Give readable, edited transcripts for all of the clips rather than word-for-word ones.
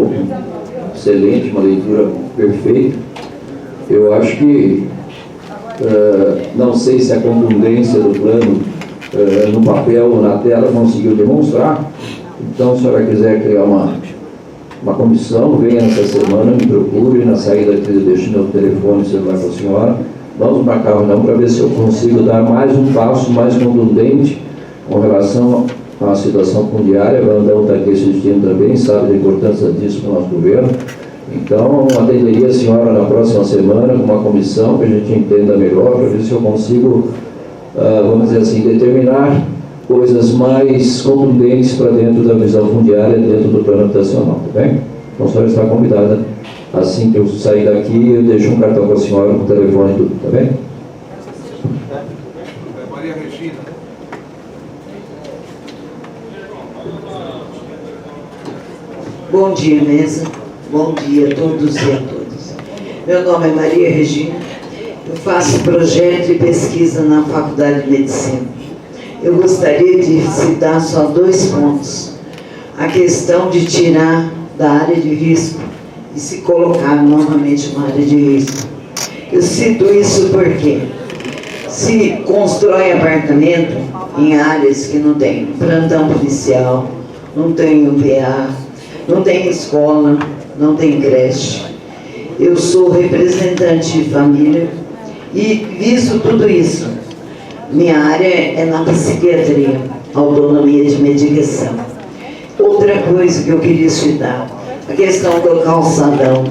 ficou excelente, uma leitura perfeita. Eu acho que, não sei se a contundência do plano no papel ou na tela conseguiu demonstrar. Então, se a senhora quiser criar uma comissão, venha nessa semana, me procure, na saída aqui eu deixo meu telefone celular para a senhora. Vamos marcar uma reunião para ver se eu consigo dar mais um passo mais contundente com relação à situação fundiária. O Brandão está aqui assistindo também, sabe da importância disso para o nosso governo. Então, atenderia a senhora na próxima semana com uma comissão que a gente entenda melhor, para ver se eu consigo, vamos dizer assim, determinar coisas mais contundentes para dentro da visão fundiária, dentro do plano habitacional, tá bem? Então, a senhora está convidada. Assim que eu sair daqui, eu deixo um cartão para a senhora com o telefone e tudo, tá bem? Maria Regina. Bom dia, mesa. Bom dia a todos e a todas. Meu nome é Maria Regina. Eu faço projeto de pesquisa na Faculdade de Medicina. Eu gostaria de citar só 2 pontos. A questão de tirar da área de risco e se colocar novamente na área de risco. Eu cito isso porque se constrói apartamento em áreas que não tem plantão policial, não tem UPA, não tem escola, não tem creche. Eu sou representante de família e visto tudo isso. Minha área é na psiquiatria, autonomia de medicação. Outra coisa que eu queria citar, a questão do calçadão,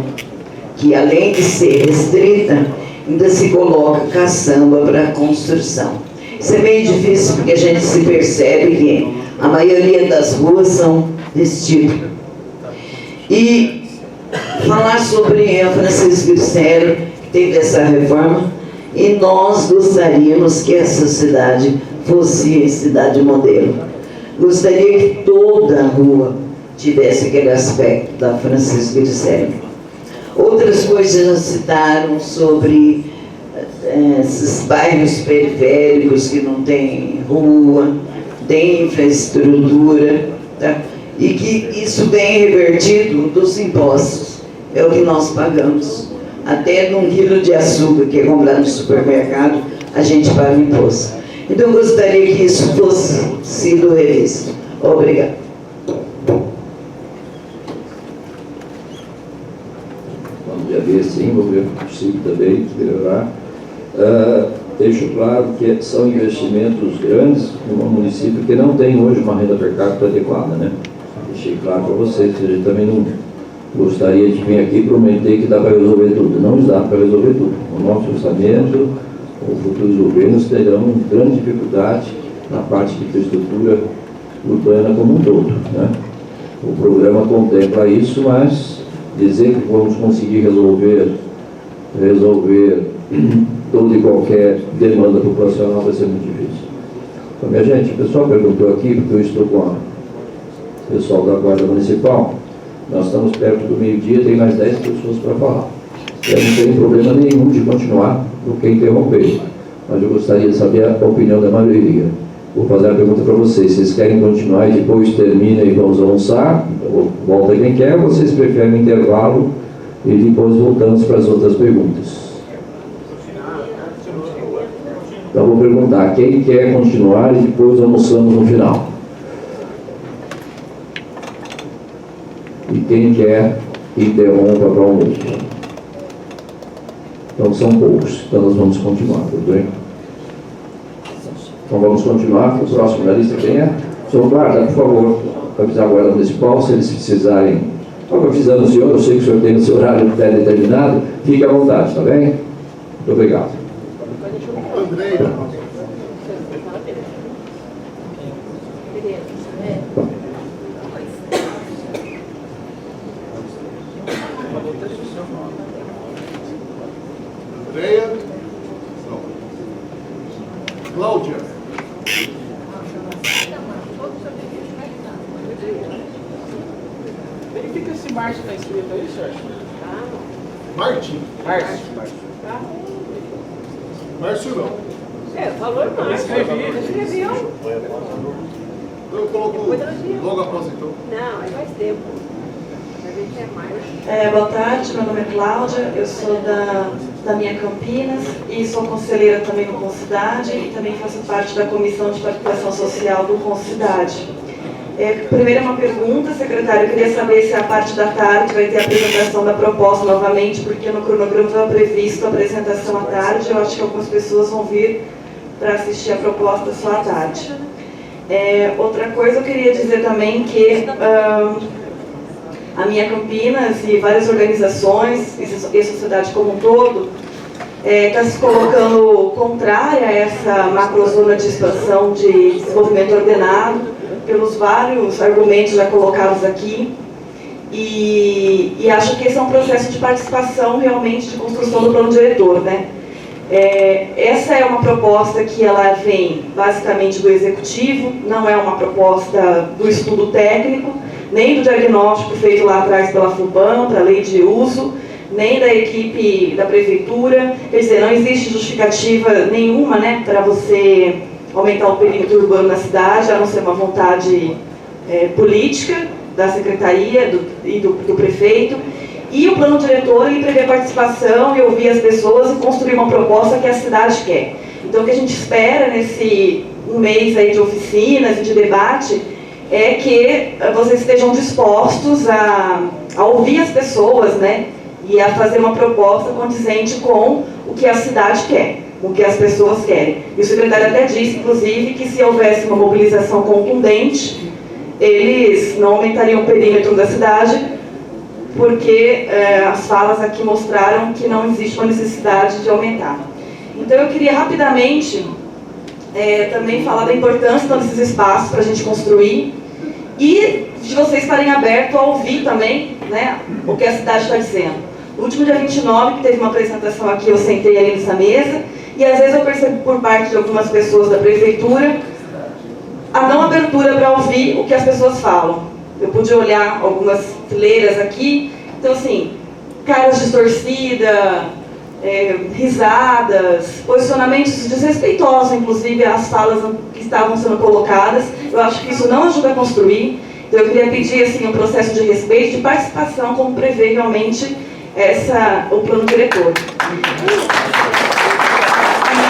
que além de ser restrita, ainda se coloca caçamba para construção. Isso é meio difícil porque a gente se percebe que a maioria das ruas são desse tipo. E falar sobre a Francisco Glicério, que teve essa reforma, e nós gostaríamos que essa cidade fosse cidade modelo. Gostaria que toda a rua tivesse aquele aspecto da Francisco Glicério. Outras coisas já citaram sobre esses bairros periféricos que não tem rua, tem infraestrutura, tá? E que isso vem revertido dos impostos. É o que nós pagamos. Até num quilo de açúcar que é comprado no supermercado, a gente paga imposto. Então, eu gostaria que isso fosse sido revisto. Obrigada. Vamos ver sim, vamos ver o que é possível também melhorar. Deixo claro que são investimentos grandes no município que não tem hoje uma renda per capita adequada, né? Deixei claro para vocês que a gente também não gostaria de vir aqui e prometer que dá para resolver tudo. Não dá para resolver tudo. O nosso orçamento, os futuros governos terão grande dificuldade na parte de infraestrutura urbana como um todo, né? O programa contempla isso, mas dizer que vamos conseguir resolver toda e qualquer demanda populacional vai ser muito difícil. Então, minha gente, o pessoal perguntou aqui, porque eu estou com o pessoal da Guarda Municipal, nós estamos perto do meio-dia, tem mais 10 pessoas para falar. Eu não tenho problema nenhum de continuar do que interromper, mas eu gostaria de saber a opinião da maioria. Vou fazer a pergunta para vocês: vocês querem continuar e depois termina e vamos almoçar? Volta quem quer, ou vocês preferem intervalo e depois voltamos para as outras perguntas? Então vou perguntar: quem quer continuar e depois almoçamos no final? E quem quer interrompa para o almoço? Então são poucos, então nós vamos continuar, tudo bem? Então vamos continuar. O próximo da lista quem é? Senhor guarda, por favor, avisar a Guarda Municipal, se eles precisarem. Estou avisando o senhor, eu sei que o senhor tem o seu horário pré-determinado, fique à vontade, tá bem? Muito obrigado. Andréia. Cláudia. Verifica esse Márcio está escrito aí, senhor. Martim. Márcio não. Falou Márcio. Escreveu. Eu coloco logo após então. Não, aí faz tempo. Boa tarde, meu nome é Cláudia, eu sou da minha Campinas e sou conselheira também no Concidade e também faço parte da Comissão de Participação Social do Concidade. Primeiro uma pergunta, secretário, eu queria saber se a parte da tarde vai ter a apresentação da proposta novamente, porque no cronograma estava previsto a apresentação à tarde, eu acho que algumas pessoas vão vir para assistir a proposta só à tarde. Outra coisa, eu queria dizer também que a minha Campinas e várias organizações e a sociedade como um todo está se colocando contrária a essa macrozona de expansão de desenvolvimento ordenado, pelos vários argumentos já colocados aqui, e acho que esse é um processo de participação realmente de construção do plano diretor, né? Essa é uma proposta que ela vem basicamente do executivo, não é uma proposta do estudo técnico, nem do diagnóstico feito lá atrás pela FUBAM, para a lei de uso, nem da equipe da prefeitura. Quer dizer, não existe justificativa nenhuma, né, para você aumentar o perímetro urbano na cidade, a não ser uma vontade política da secretaria e do prefeito. E o plano diretor, ele prevê participação e ouvir as pessoas e construir uma proposta que a cidade quer. Então, o que a gente espera nesse um mês aí de oficinas e de debate é que vocês estejam dispostos a ouvir as pessoas, né, e a fazer uma proposta condizente com o que a cidade quer, o que as pessoas querem. E o secretário até disse, inclusive, que se houvesse uma mobilização contundente, eles não aumentariam o perímetro da cidade, porque as falas aqui mostraram que não existe uma necessidade de aumentar. Então eu queria rapidamente também falar da importância desses espaços para a gente construir e de vocês estarem abertos a ouvir também, né, o que a cidade está dizendo. No último dia 29, que teve uma apresentação aqui, eu sentei ali nessa mesa, e às vezes eu percebo por parte de algumas pessoas da prefeitura a não abertura para ouvir o que as pessoas falam. Eu pude olhar algumas fileiras aqui, então assim, caras distorcidas, risadas, posicionamentos desrespeitosos, inclusive às falas que estavam sendo colocadas. Eu acho que isso não ajuda a construir. Então eu queria pedir assim, um processo de respeito, de participação, como prevê realmente o plano diretor.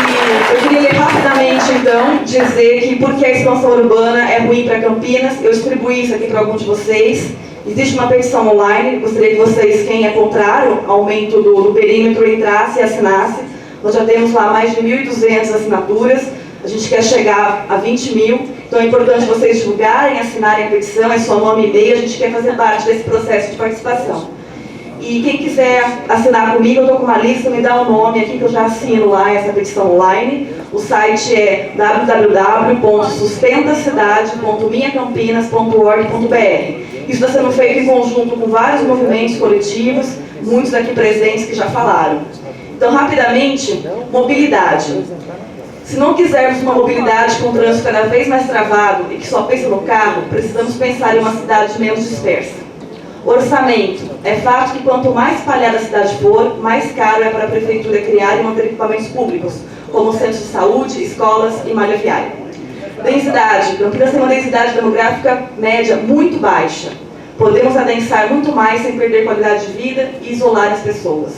E eu queria ler rapidamente, então, dizer que porque a expansão urbana é ruim para Campinas, eu distribuí isso aqui para alguns de vocês. Existe uma petição online, gostaria que vocês, quem é contrário ao aumento do perímetro, entrasse e assinasse. Nós já temos lá mais de 1.200 assinaturas, a gente quer chegar a 20 mil, então é importante vocês divulgarem, assinarem a petição, é só nome e e-mail, a gente quer fazer parte desse processo de participação. E quem quiser assinar comigo, eu estou com uma lista, me dá o nome aqui que eu já assino lá essa petição online. O site é www.sustentacidade.minhacampinas.org.br. Isso está sendo feito em conjunto com vários movimentos coletivos, muitos aqui presentes que já falaram. Então, rapidamente, mobilidade. Se não quisermos uma mobilidade com o trânsito cada vez mais travado e que só pensa no carro, precisamos pensar em uma cidade menos dispersa. Orçamento. É fato que quanto mais espalhada a cidade for, mais caro é para a prefeitura criar e manter equipamentos públicos, como centros de saúde, escolas e malha viária. Densidade. Campinas tem uma densidade demográfica média muito baixa. Podemos adensar muito mais sem perder qualidade de vida e isolar as pessoas.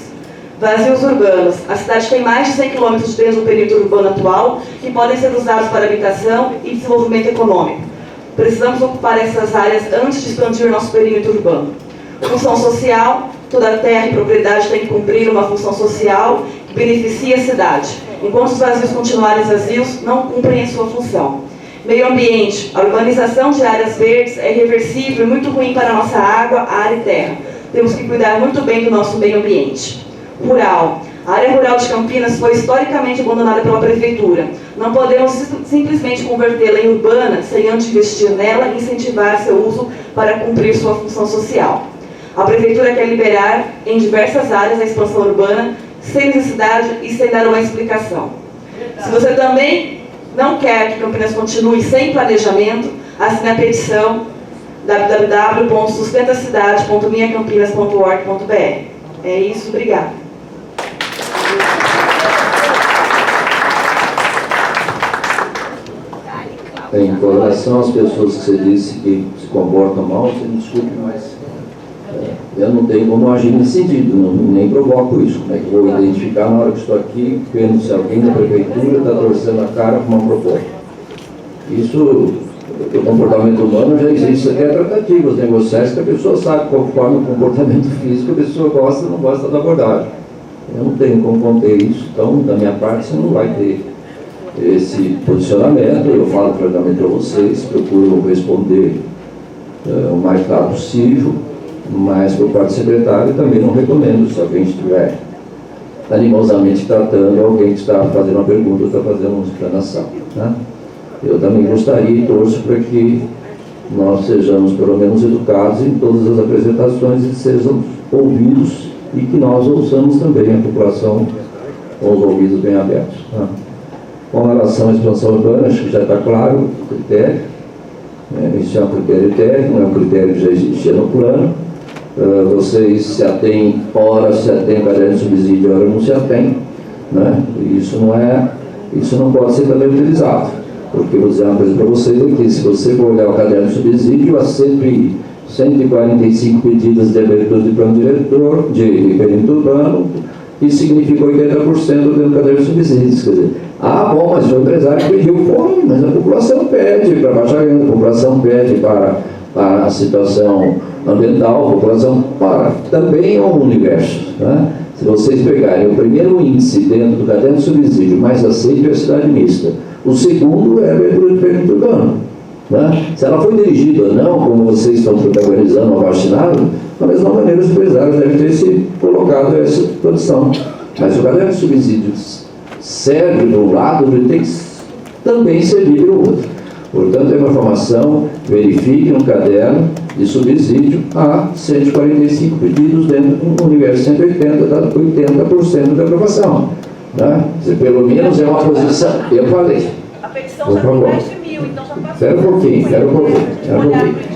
Vazios urbanos. A cidade tem mais de 100 km dentro do perímetro urbano atual, que podem ser usados para habitação e desenvolvimento econômico. Precisamos ocupar essas áreas antes de expandir nosso perímetro urbano. Função social. Toda terra e propriedade tem que cumprir uma função social que beneficie a cidade. Enquanto os vazios continuarem vazios, não cumprem a sua função. Meio ambiente. A urbanização de áreas verdes é irreversível e muito ruim para a nossa água, ar e terra. Temos que cuidar muito bem do nosso meio ambiente. Rural. A área rural de Campinas foi historicamente abandonada pela prefeitura. Não podemos simplesmente convertê-la em urbana sem antes investir nela e incentivar seu uso para cumprir sua função social. A prefeitura quer liberar em diversas áreas a expansão urbana sem necessidade e sem dar uma explicação. Se você também não quer que Campinas continue sem planejamento, assine a petição www.sustentacidade.minhacampinas.org.br. É isso, obrigada. Em relação às pessoas que você disse que se comportam mal, você não desculpe, mas eu não tenho como agir nesse sentido, nem provoco isso. Como é que eu vou identificar na hora que estou aqui, vendo se alguém da prefeitura está torcendo a cara com uma proposta? Isso, o comportamento humano já existe até tratativas negociais que a pessoa sabe conforme o comportamento físico, a pessoa gosta ou não gosta da abordagem. Eu não tenho como conter isso, então, da minha parte, você não vai ter esse posicionamento. Eu falo claramente para vocês, procuro responder o mais claro possível, mas por parte do secretário também não recomendo, se alguém estiver animosamente tratando alguém que está fazendo uma pergunta ou está fazendo uma explanação, né? Eu também gostaria e torço para que nós sejamos pelo menos educados em todas as apresentações e sejam ouvidos e que nós ouçamos também a população com os ouvidos bem abertos, né? Com relação à expansão urbana, acho que já está claro o critério. Isso é um critério técnico, é um critério que já existia no plano. Vocês se atêm, ora se atêm caderno de subsídio, ora não se atêm, né? Isso não pode ser também utilizado, porque vou dizer uma coisa para vocês aqui: se você for olhar o caderno de subsídio, há 145 pedidos de abertura de plano diretor, de perímetro urbano, isso significa 80% do caderno de subsídios. Quer dizer, bom, mas o empresário pediu, mas a população pede para baixar renda, a população pede para a situação ambiental, a população também é um universo, né? Se vocês pegarem o primeiro índice dentro do caderno de subsídio mais aceito é a cidade mista, o segundo é a abertura de perímetro urbano, né? Se ela foi dirigida ou não, como vocês estão protagonizando ou vacinado, da mesma maneira os empresários devem ter se colocado essa condição. Mas o caderno de subsídios serve de um lado, ele tem que também servir para o outro. Portanto, é uma informação, verifique no caderno de subsídio, há 145 pedidos dentro do universo 180, dá 80% da aprovação, né? Pelo menos é uma posição, eu falei. A petição já tem mais de 1000, então já passou. Espera um pouquinho.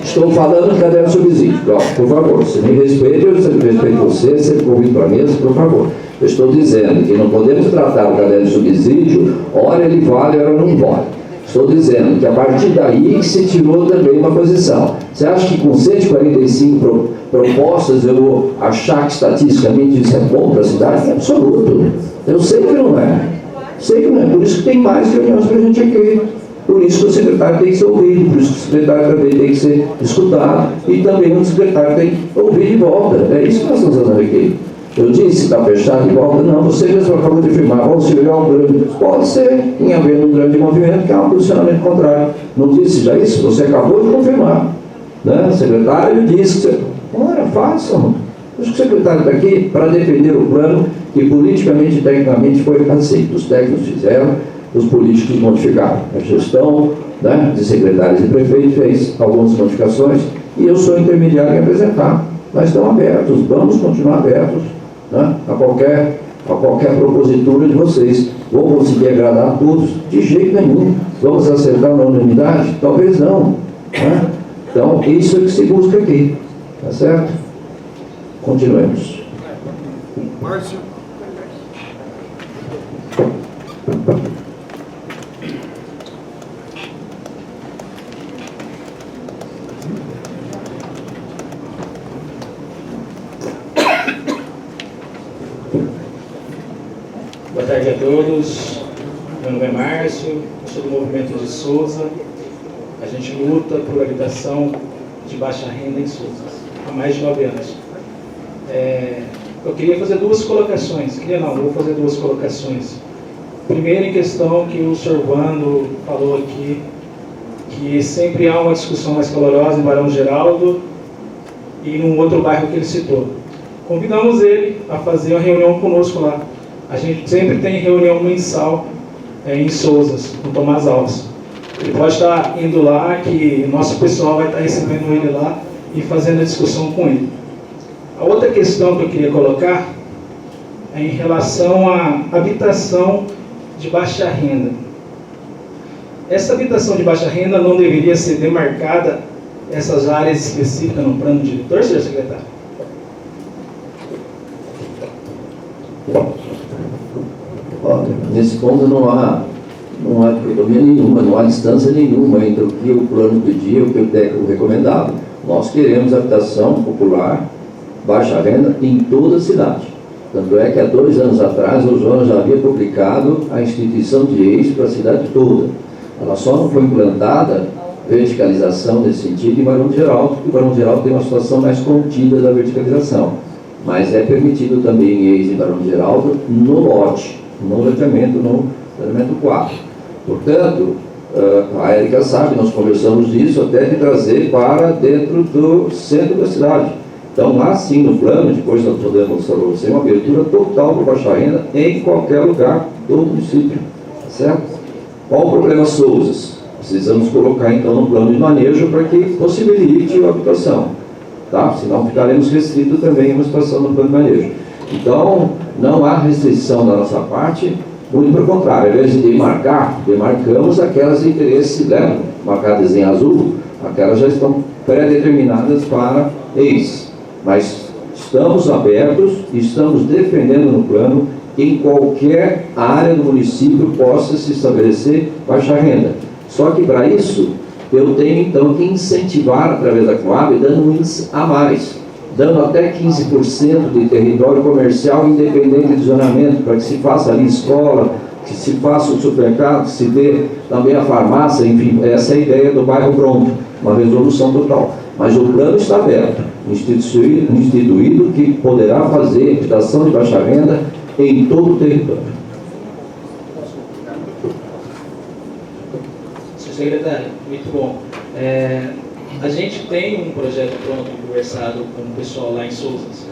Estou falando do caderno de subsídio. Por favor, você me respeite, eu respeito você, você convida para a mesa, por favor. Eu estou dizendo que não podemos tratar o caderno de subsídio, ora ele vale, ora não vale. Estou dizendo que a partir daí que se tirou também uma posição. Você acha que com 145 propostas eu vou achar que estatisticamente isso é bom para a cidade? É absoluto. Eu sei que não é. Sei que não é. Por isso que tem mais reuniões para a gente aqui. Por isso que o secretário tem que ser ouvido, por isso que o secretário também tem que ser escutado e também o secretário tem que ouvir de volta. É isso que nós estamos fazendo aqui. Eu disse, está fechado de volta? Não, você mesmo acabou de afirmar. Vamos se olhar um grande... Pode ser, em haver um grande movimento, que há um posicionamento contrário. Não disse já isso? Você acabou de confirmar, né? O secretário disse que... Ora, façam. Acho que o secretário está aqui para defender o plano que politicamente e tecnicamente foi aceito. Os técnicos fizeram, os políticos modificaram. A gestão, né, de secretários e prefeitos fez algumas modificações e eu sou intermediário em apresentar. Nós estamos abertos, vamos continuar abertos, né, a qualquer propositura de vocês. Vou conseguir agradar a todos? De jeito nenhum. Vamos acertar na unanimidade? Talvez não, né? Então, isso é que se busca aqui, tá certo? Continuemos. Márcio. Boa tarde a todos. Meu nome é Márcio, eu sou do movimento de Souza. A gente luta por habitação de baixa renda em Souza há mais de 9 anos. Eu queria fazer duas colocações. Vou fazer duas colocações. Primeiro, em questão que o Sr. Vando falou aqui, que sempre há uma discussão mais calorosa em Barão Geraldo e num outro bairro que ele citou. Convidamos ele a fazer uma reunião conosco lá. A gente sempre tem reunião mensal em Souzas, no Tomás Alves. Ele pode estar indo lá, que nosso pessoal vai estar recebendo ele lá e fazendo a discussão com ele. A outra questão que eu queria colocar é em relação à habitação de baixa renda. Essa habitação de baixa renda não deveria ser demarcada, essas áreas específicas no plano diretor, senhor secretário? Olha, nesse ponto não há dicotomia nenhuma, não há distância nenhuma entre o que o plano pedia e o que o técnico recomendava. Nós queremos habitação popular baixa renda em toda a cidade. Tanto é que há 2 anos atrás o Jonas já havia publicado a instituição de EIS para a cidade toda. Ela só não foi implantada verticalização nesse sentido em Barão de Geraldo, porque o Barão de Geraldo tem uma situação mais contida da verticalização. Mas é permitido também EIS em Barão de Geraldo no lote, no loteamento 4. Portanto, a Érica sabe, nós conversamos disso até de trazer para dentro do centro da cidade. Então, lá sim, no plano, depois nós podemos mostrar para você, uma abertura total para baixa renda em qualquer lugar do município. Tá certo? Qual o problema, Souzas? Precisamos colocar, então, no plano de manejo para que possibilite a habitação. Tá? Senão ficaremos restritos também a uma situação no plano de manejo. Então, não há restrição da nossa parte, muito pelo contrário, ao invés de demarcamos aquelas de interesse, né, marcadas em azul, aquelas já estão pré-determinadas para EIS. Mas estamos abertos e estamos defendendo no plano que em qualquer área do município possa se estabelecer baixa renda. Só que para isso, eu tenho então que incentivar através da Coab, dando um índice a mais, dando até 15% de território comercial independente de zonamento, para que se faça ali escola, que se faça o supermercado, que se dê também a farmácia, enfim, essa é a ideia do bairro pronto, uma resolução total. Mas o plano está aberto, instituído que poderá fazer habitação de baixa renda em todo o território. Secretário, muito bom. A gente tem um projeto pronto, conversado com o pessoal lá em Souzas,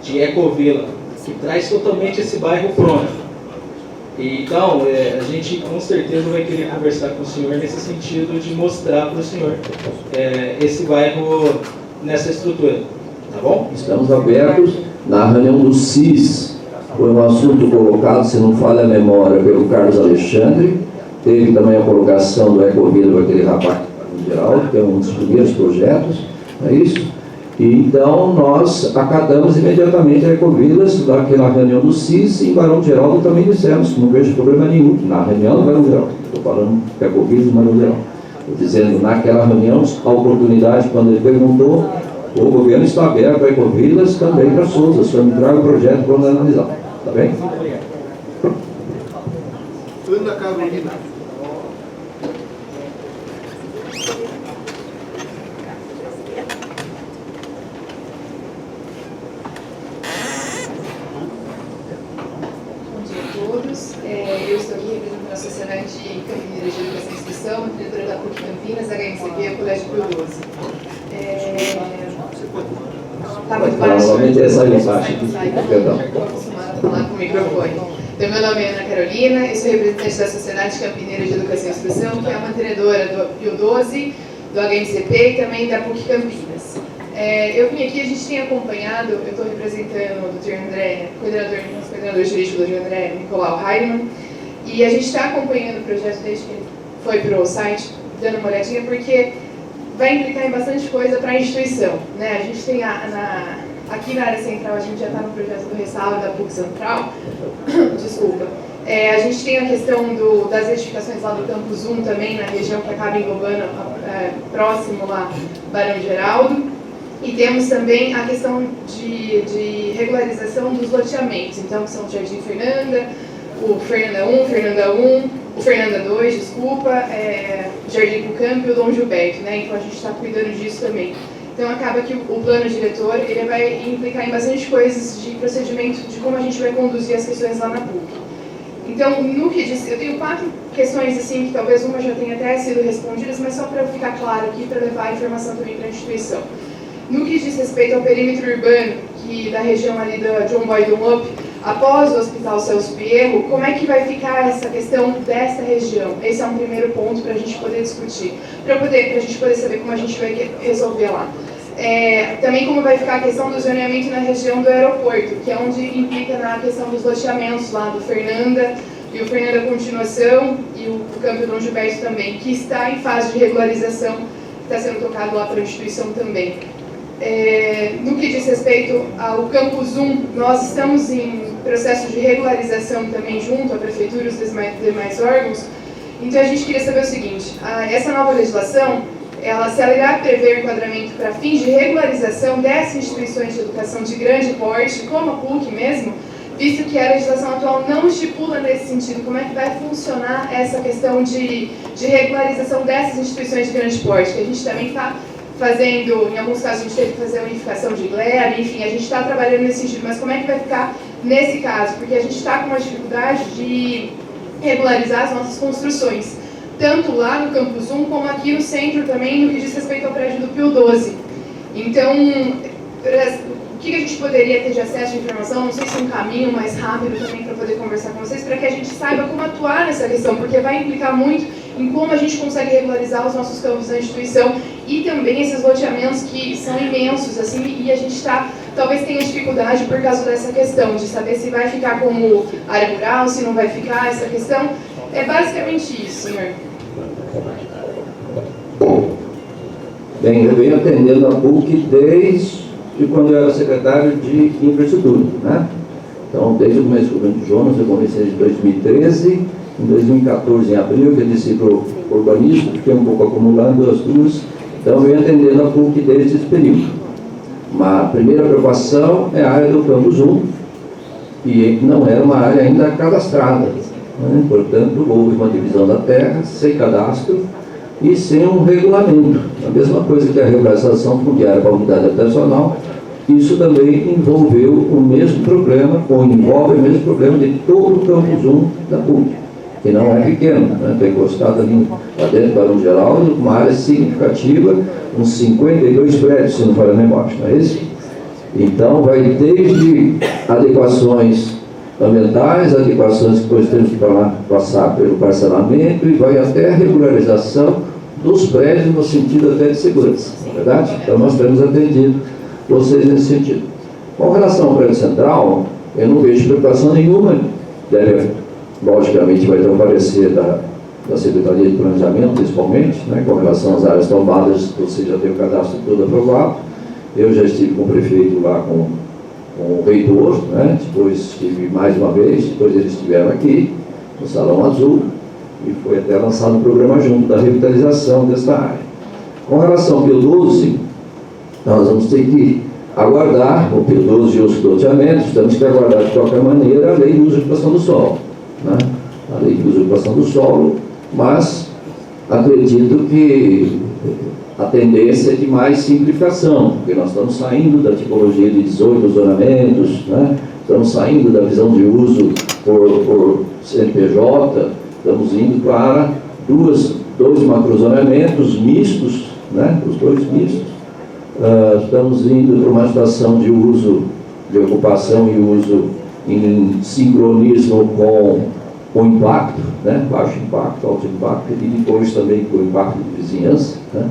de Ecovila, que traz totalmente esse bairro pronto. E, então, a gente com certeza vai querer conversar com o senhor nesse sentido de mostrar para o senhor esse bairro nessa estrutura. Tá bom? Estamos abertos. Na reunião do CIS, foi um assunto colocado, se não falha a memória, pelo Carlos Alexandre. Teve também a colocação do Ecovila para aquele rapaz em geral, que é um dos primeiros projetos, não é isso? E então nós acatamos imediatamente a Ecovilas, naquela reunião do CIS, e em Barão de Geraldo também dissemos que não vejo problema nenhum, na reunião do Barão de Geraldo, estou falando de Ecovilas e Barão de Geraldo. Estou dizendo, naquela reunião, a oportunidade, quando ele perguntou, o governo está aberto a Ecovilas também para Souza, só me traga o projeto para analisar, tá bem? Ana Carolina. Eu estou aqui representando a Sociedade Campineira de Educação e Instrução, diretora da PUC Campinas, HMCP, Colégio Pio 12. Está muito baixo. Perdão. Estou acostumada a falar com o microfone. Então, meu nome é Ana Carolina, eu sou representante da Sociedade Campineira de Educação e Instrução, que é a mantenedora do Pio 12, do HMCP e também da PUC Campinas. Eu vim aqui, a gente tem acompanhado, eu estou representando o Dr. André, nosso coordenador jurídico, o Dr. André Nicolau Heinemann, e a gente está acompanhando o projeto desde que ele foi para o site, dando uma olhadinha, porque vai implicar em bastante coisa para a instituição, né? A gente tem aqui na área central, a gente já está no projeto do restauro da PUC Central, desculpa. A gente tem a questão das edificações lá do Campus 1 também, na região que acaba englobando próximo lá, Barão de Geraldo. E temos também a questão de regularização dos loteamentos, então que são o Jardim Fernanda, o Fernanda 1, o Fernanda 2, desculpa, Jardim Pucamp e o Dom Gilberto, né? Então a gente está cuidando disso também. Então acaba que o plano diretor ele vai implicar em bastante coisas de procedimento, de como a gente vai conduzir as questões lá na PUC. Então, no que diz, eu tenho 4 questões assim, que talvez uma já tenha até sido respondidas, mas só para ficar claro aqui, para levar a informação também para a instituição. No que diz respeito ao perímetro urbano, que da região ali da John Boy Dunlop, após o Hospital Celso Pierro, como é que vai ficar essa questão desta região? Esse é um primeiro ponto para a gente poder discutir, para a gente poder saber como a gente vai resolver lá. Também como vai ficar a questão do zoneamento na região do aeroporto, que é onde implica na questão dos loteamentos lá do Fernanda, e o Fernanda Continuação, e o Campo Dom Gilberto também, que está em fase de regularização, que está sendo tocado lá para a instituição também. No que diz respeito ao Campus 1, nós estamos em processo de regularização também junto à Prefeitura e os demais órgãos. Então a gente queria saber o seguinte, essa nova legislação, ela se alegar prever enquadramento para fins de regularização dessas instituições de educação de grande porte, como a PUC mesmo, visto que a legislação atual não estipula nesse sentido. Como é que vai funcionar essa questão de regularização dessas instituições de grande porte, que a gente também está fazendo, em alguns casos a gente teve que fazer a unificação de GLEAB, enfim, a gente está trabalhando nesse sentido, mas como é que vai ficar nesse caso? Porque a gente está com uma dificuldade de regularizar as nossas construções, tanto lá no Campus 1, como aqui no centro também, no que diz respeito ao prédio do Pio 12. Então, o que a gente poderia ter de acesso à informação? Não sei se um caminho mais rápido também para poder conversar com vocês, para que a gente saiba como atuar nessa questão, porque vai implicar muito em como a gente consegue regularizar os nossos campos da instituição e também esses loteamentos que são imensos, assim, e a gente talvez tenha dificuldade por causa dessa questão, de saber se vai ficar como área rural, se não vai ficar, essa questão. É basicamente isso, senhor. Bem, eu venho atendendo a PUC desde quando eu era secretário de infraestrutura, né? Então, desde o começo do governo Jonas, eu comecei em 2013, em 2014, em abril, que eu desci para o urbanismo, fiquei um pouco acumulando as duas, então eu venho atendendo a PUC desde esse período. Uma primeira preocupação é a área do Campus 1, e não era uma área ainda cadastrada, né? Portanto, houve uma divisão da terra, sem cadastro, e sem um regulamento. A mesma coisa que a regularização fundiária para a unidade habitacional, isso também envolveu o mesmo problema, ou envolve o mesmo problema de todo o Campus 1 da PUC, que não é pequeno, né? Está encostado ali lá dentro do Barão Geraldo, uma área significativa, uns 52 prédios, se não for a memória, não é isso? Então, vai desde adequações ambientais, adequações que depois temos que passar pelo parcelamento e vai até a regularização dos prédios no sentido até de segurança, não é verdade? Então nós temos atendido vocês nesse sentido. Com relação ao prédio central, eu não vejo preocupação nenhuma, logicamente vai ter um parecer da Secretaria de Planejamento, principalmente, né, com relação às áreas tombadas, você já tem o cadastro todo aprovado. Eu já estive com o prefeito lá, com o reitor, né? Depois estive mais uma vez, depois eles estiveram aqui, no Salão Azul, e foi até lançado um programa junto da revitalização desta área. Com relação ao Pio 12, nós vamos ter que aguardar o Pio 12 e os loteamentos, temos que aguardar de qualquer maneira a lei de usurpação do solo, né? A lei de usurpação do solo, mas acredito que a tendência é de mais simplificação, porque nós estamos saindo da tipologia de 18 zonamentos, né? Estamos saindo da visão de uso por CNPJ, estamos indo para dois macrozonamentos mistos, né? Os dois mistos. Estamos indo para uma situação de uso, de ocupação e uso em sincronismo com o impacto, né? Baixo impacto, alto impacto, e depois também com o impacto de vizinhança, né?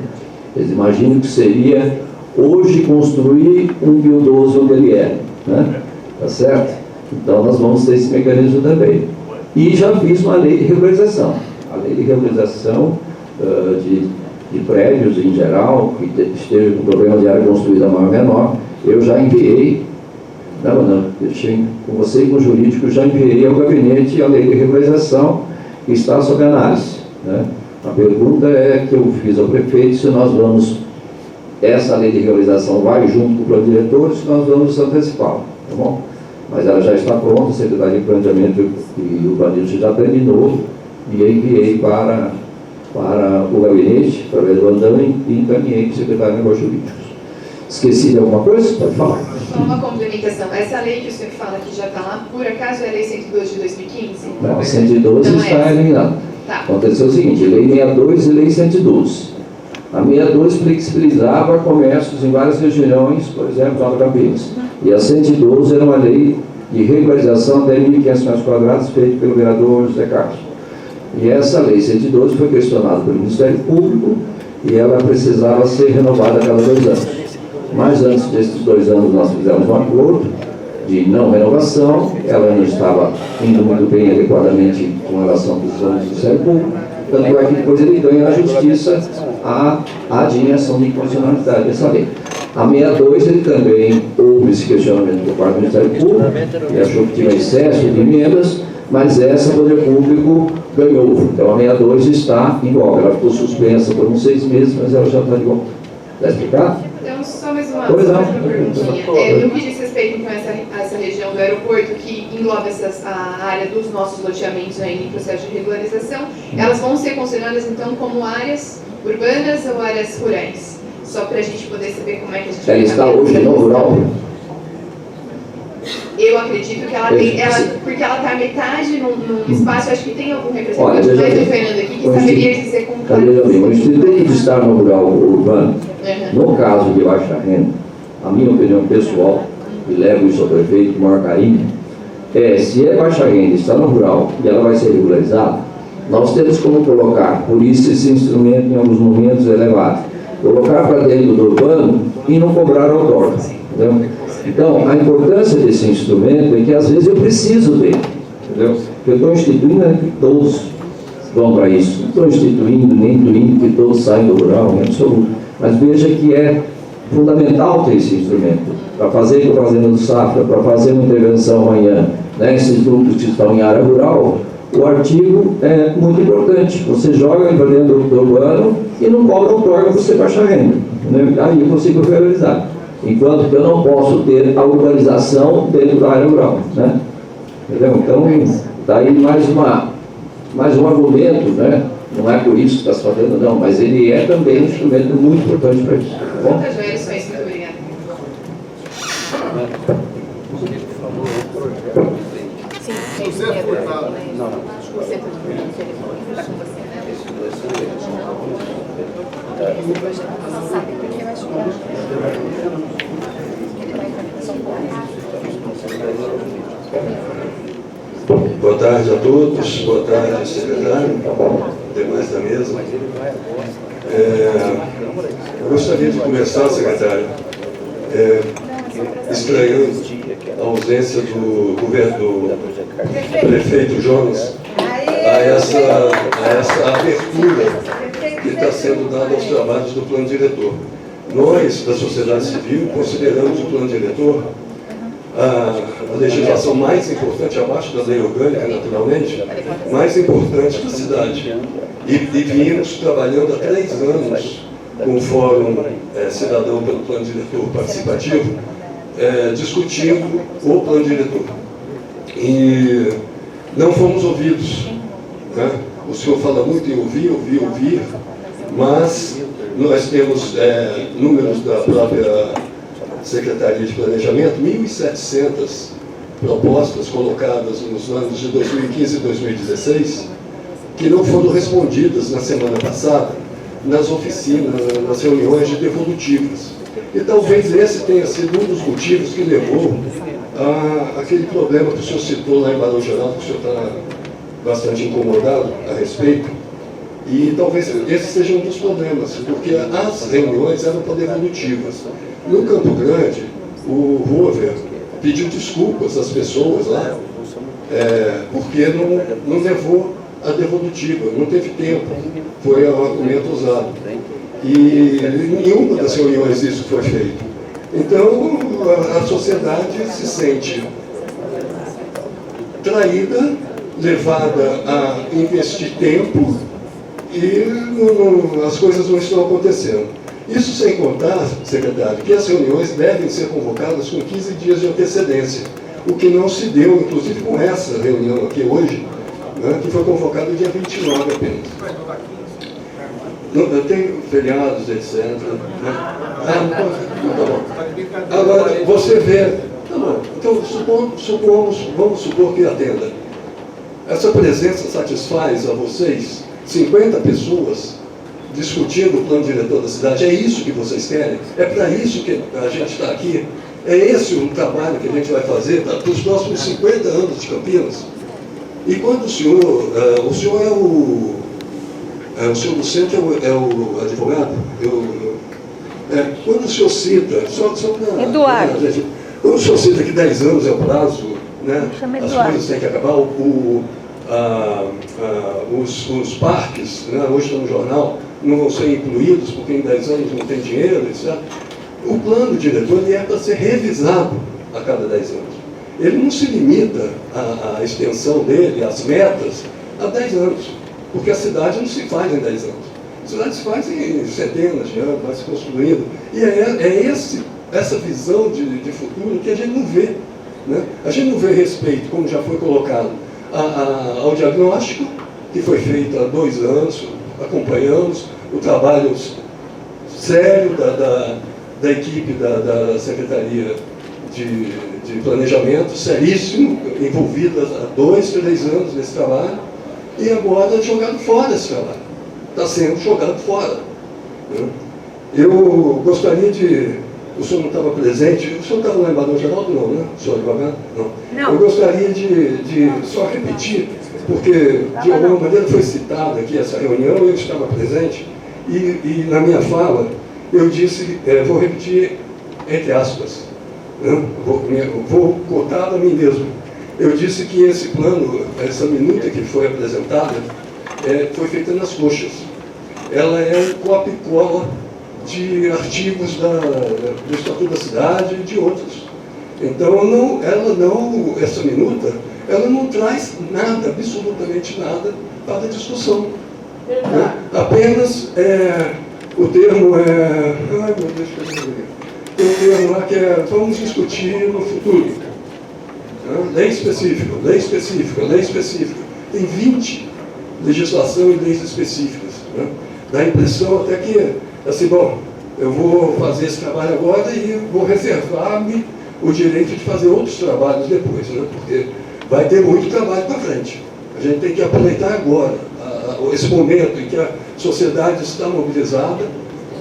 Eles imaginam que seria hoje construir um Pio 12 onde ele é, né? Tá certo? Então nós vamos ter esse mecanismo também. E já fiz uma lei de regularização. A lei de regularização de prédios em geral, que esteja com problema de área construída maior ou menor, eu já enviei, deixei com você e com o jurídico, já enviei ao gabinete a lei de regularização que está sob análise, né? A pergunta é que eu fiz ao prefeito se nós vamos, essa lei de regularização vai junto com o plano diretor, se nós vamos antecipá-la, tá bom? Mas ela já está pronta, a Secretaria de Planejamento e Urbanismo já terminou, e enviei para o gabinete, através do Andame, e encaminhei para o secretário de Negócios Jurídicos. Esqueci de alguma coisa? Pode falar. Só uma complementação. Essa lei que o senhor fala que já está lá, por acaso é a Lei 112 de 2015? Não, a 112 não está eliminada. Tá. Aconteceu o seguinte, Lei 62 e Lei 112. A 62 flexibilizava comércios em várias regiões, por exemplo, Nova Campinas. E a 112 era uma lei de regularização até 1.500 metros quadrados, feita pelo vereador José Carlos. E essa lei 112 foi questionada pelo Ministério Público e ela precisava ser renovada a cada 2 anos. Mas antes desses 2 anos nós fizemos um acordo de não renovação, ela não estava indo muito bem adequadamente com relação aos anos do Ministério Público, tanto é que depois ele ganha na Justiça a adinhação de inconstitucionalidade dessa lei. A 62 ele também houve esse questionamento por parte do Ministério Público e achou que tinha excesso de emendas, mas essa o poder público ganhou. Então a 62 está em volta. Ela ficou suspensa por uns 6 meses, mas ela já está de volta. Está explicado? Então, só mais uma perguntinha. No que diz respeito, então, a essa região do aeroporto, que engloba a área dos nossos loteamentos aí em processo de regularização, elas vão ser consideradas, então, como áreas urbanas ou áreas rurais? Só para a gente poder saber como é que a gente... Ela está hoje no rural? Eu acredito que ela tem, porque ela está metade num espaço, acho que tem algum representante do Fernando aqui que saberia dizer como está. O Instituto de estar no rural urbano, no caso de baixa renda, a minha opinião pessoal, e levo isso ao prefeito com maior carinho, se é baixa renda e está no rural e ela vai ser regularizada, nós temos como colocar, por isso esse instrumento em alguns momentos é elevado, colocar para dentro do urbano e não cobrar outorga. Entendeu? Então, a importância desse instrumento é que às vezes eu preciso dele. Entendeu? Eu estou instituindo que todos vão para isso. Não estou instituindo, nem incluindo que todos saem do rural, em absoluto. Mas veja que é fundamental ter esse instrumento. Para fazer com a Fazenda do Safra, para fazer uma intervenção amanhã, né, esses grupos que estão em área rural, o artigo é muito importante. Você joga ele para dentro do urbano e não cobra outorga para você baixar renda. Né? Aí eu consigo realizar. Enquanto que eu não posso ter a urbanização dentro da área rural. Né? Entendeu? Então, daí mais um argumento, né? Não é por isso que está se fazendo, não, mas ele é também um instrumento muito importante para isso. Tá bom? Muito obrigada. José Furtado. Boa tarde a todos, boa tarde, secretário, demais da mesa. Eu gostaria de começar, secretário, estranhando a ausência do prefeito Jonas a essa abertura que está sendo dada aos trabalhos do plano diretor. Nós, da sociedade civil, consideramos o plano diretor a legislação mais importante, abaixo da lei orgânica, naturalmente, mais importante da cidade. E vimos trabalhando há 3 anos com o Fórum Cidadão pelo Plano Diretor Participativo, discutindo o plano diretor. E não fomos ouvidos. Né? O senhor fala muito em ouvir, mas nós temos números da própria Secretaria de Planejamento, 1.700 propostas colocadas nos anos de 2015 e 2016, que não foram respondidas na semana passada, nas oficinas, nas reuniões de devolutivas. E talvez esse tenha sido um dos motivos que levou àquele problema que o senhor citou lá em Barão Geraldo, que o senhor está bastante incomodado a respeito. E talvez esse seja um dos problemas, porque as reuniões eram para devolutivas. No Campo Grande, o Rover pediu desculpas às pessoas lá, porque não levou a devolutiva, não teve tempo, foi o argumento usado. E em nenhuma das reuniões isso foi feito. Então, a sociedade se sente traída, levada a investir tempo e as coisas não estão acontecendo. Isso sem contar, secretário, que as reuniões devem ser convocadas com 15 dias de antecedência, o que não se deu, inclusive com essa reunião aqui hoje, né, que foi convocada dia 29 apenas. Tem feriados, etc. Né? Tá bom. Agora, você vê... Tá bom. Então, vamos supor que atenda. Essa presença satisfaz a vocês 50 pessoas discutindo o plano diretor da cidade? É isso que vocês querem? É para isso que a gente está aqui? É esse o trabalho que a gente vai fazer para os próximos 50 anos de Campinas? E quando o senhor o senhor Lucente é o advogado? Quando o senhor cita, só para... Eduardo. Quando o senhor cita que 10 anos é o prazo, né, as coisas têm que acabar, os parques, né, hoje está no jornal, não vão ser incluídos porque em 10 anos não tem dinheiro, etc. O plano diretor é para ser revisado a cada 10 anos. ele não se limita à extensão dele, às metas, a 10 anos, porque a cidade não se faz em 10 anos. A cidade se faz em centenas de anos, vai se construindo. E essa visão de futuro que a gente não vê. Né? A gente não vê respeito, como já foi colocado, ao diagnóstico, que foi feito há 2 anos, acompanhamos o trabalho sério da equipe da Secretaria de Planejamento, seríssimo, envolvida há 2, 3 anos nesse trabalho, e agora é jogado fora esse trabalho. Está sendo jogado fora. Né? Eu gostaria de... O senhor não estava presente? O senhor estava lá em Barão Geraldo? Não, né? O senhor advogado? Não. Eu gostaria de só repetir, porque de alguma maneira foi citada aqui essa reunião, eu estava presente, e na minha fala eu disse, vou repetir entre aspas, né? Vou cortar a mim mesmo. Eu disse que esse plano, essa minuta que foi apresentada, foi feita nas coxas. Ela é um copia e cola de artigos do Estatuto da Cidade e de outros. Então, essa minuta, ela não traz nada, absolutamente nada, para a discussão. Né? Apenas o termo é... Ai, meu Deus, tem um termo lá que é vamos discutir no futuro. Né? Lei específica, lei específica, lei específica. Tem 20 legislação e leis específicas. Né? Dá a impressão até que, assim, bom, eu vou fazer esse trabalho agora e vou reservar-me o direito de fazer outros trabalhos depois, né? Porque vai ter muito trabalho para frente. A gente tem que aproveitar agora, esse momento em que a sociedade está mobilizada,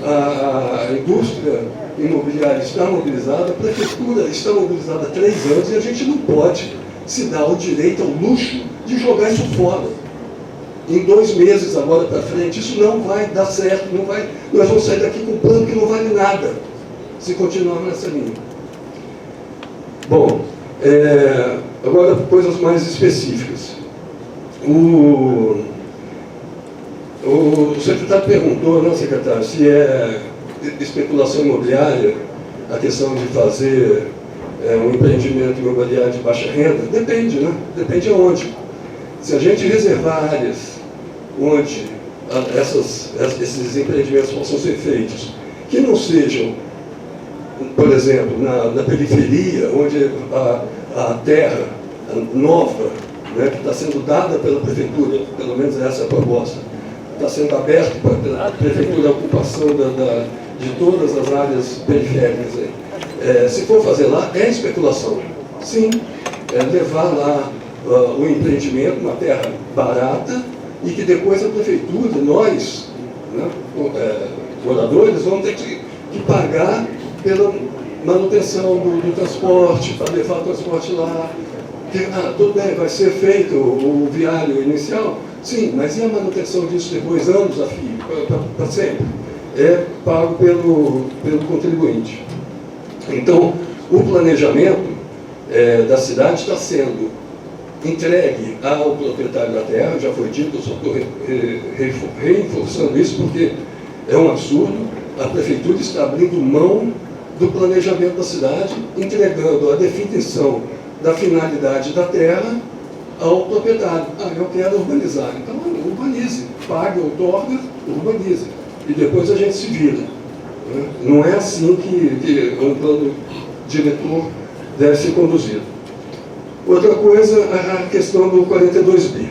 a indústria imobiliária está mobilizada, a prefeitura está mobilizada há 3 anos e a gente não pode se dar o direito, ao luxo de jogar isso fora. Em 2 meses agora para frente, isso não vai dar certo, nós vamos sair daqui com um plano que não vale nada, se continuarmos nessa linha. Bom, agora coisas mais específicas. O secretário perguntou, não, secretário, se é especulação imobiliária, a questão de fazer um empreendimento imobiliário de baixa renda. Depende, né? Depende aonde. Se a gente reservar áreas onde esses empreendimentos possam ser feitos, que não sejam, por exemplo, na periferia, onde a terra nova, né, que está sendo dada pela prefeitura, pelo menos essa é a proposta, está sendo aberta pela prefeitura a ocupação de todas as áreas periféricas. Se for fazer lá, é especulação. Sim, levar lá o empreendimento, uma terra barata, e que depois a prefeitura, nós, né, moradores, vamos ter que pagar pela manutenção do transporte, para levar o transporte lá. Tudo bem, vai ser feito o viário inicial? Sim, mas e a manutenção disso depois, anos a fio, para sempre? É pago pelo contribuinte. Então, o planejamento da cidade está sendo entregue ao proprietário da terra, já foi dito, eu só estou reforçando isso porque é um absurdo. A prefeitura está abrindo mão do planejamento da cidade, entregando a definição da finalidade da terra ao proprietário. Eu quero urbanizar. Então, urbanize, pague, outorga, urbanize. E depois a gente se vira. Não é assim que um plano diretor deve ser conduzido. Outra coisa, a questão do 42B.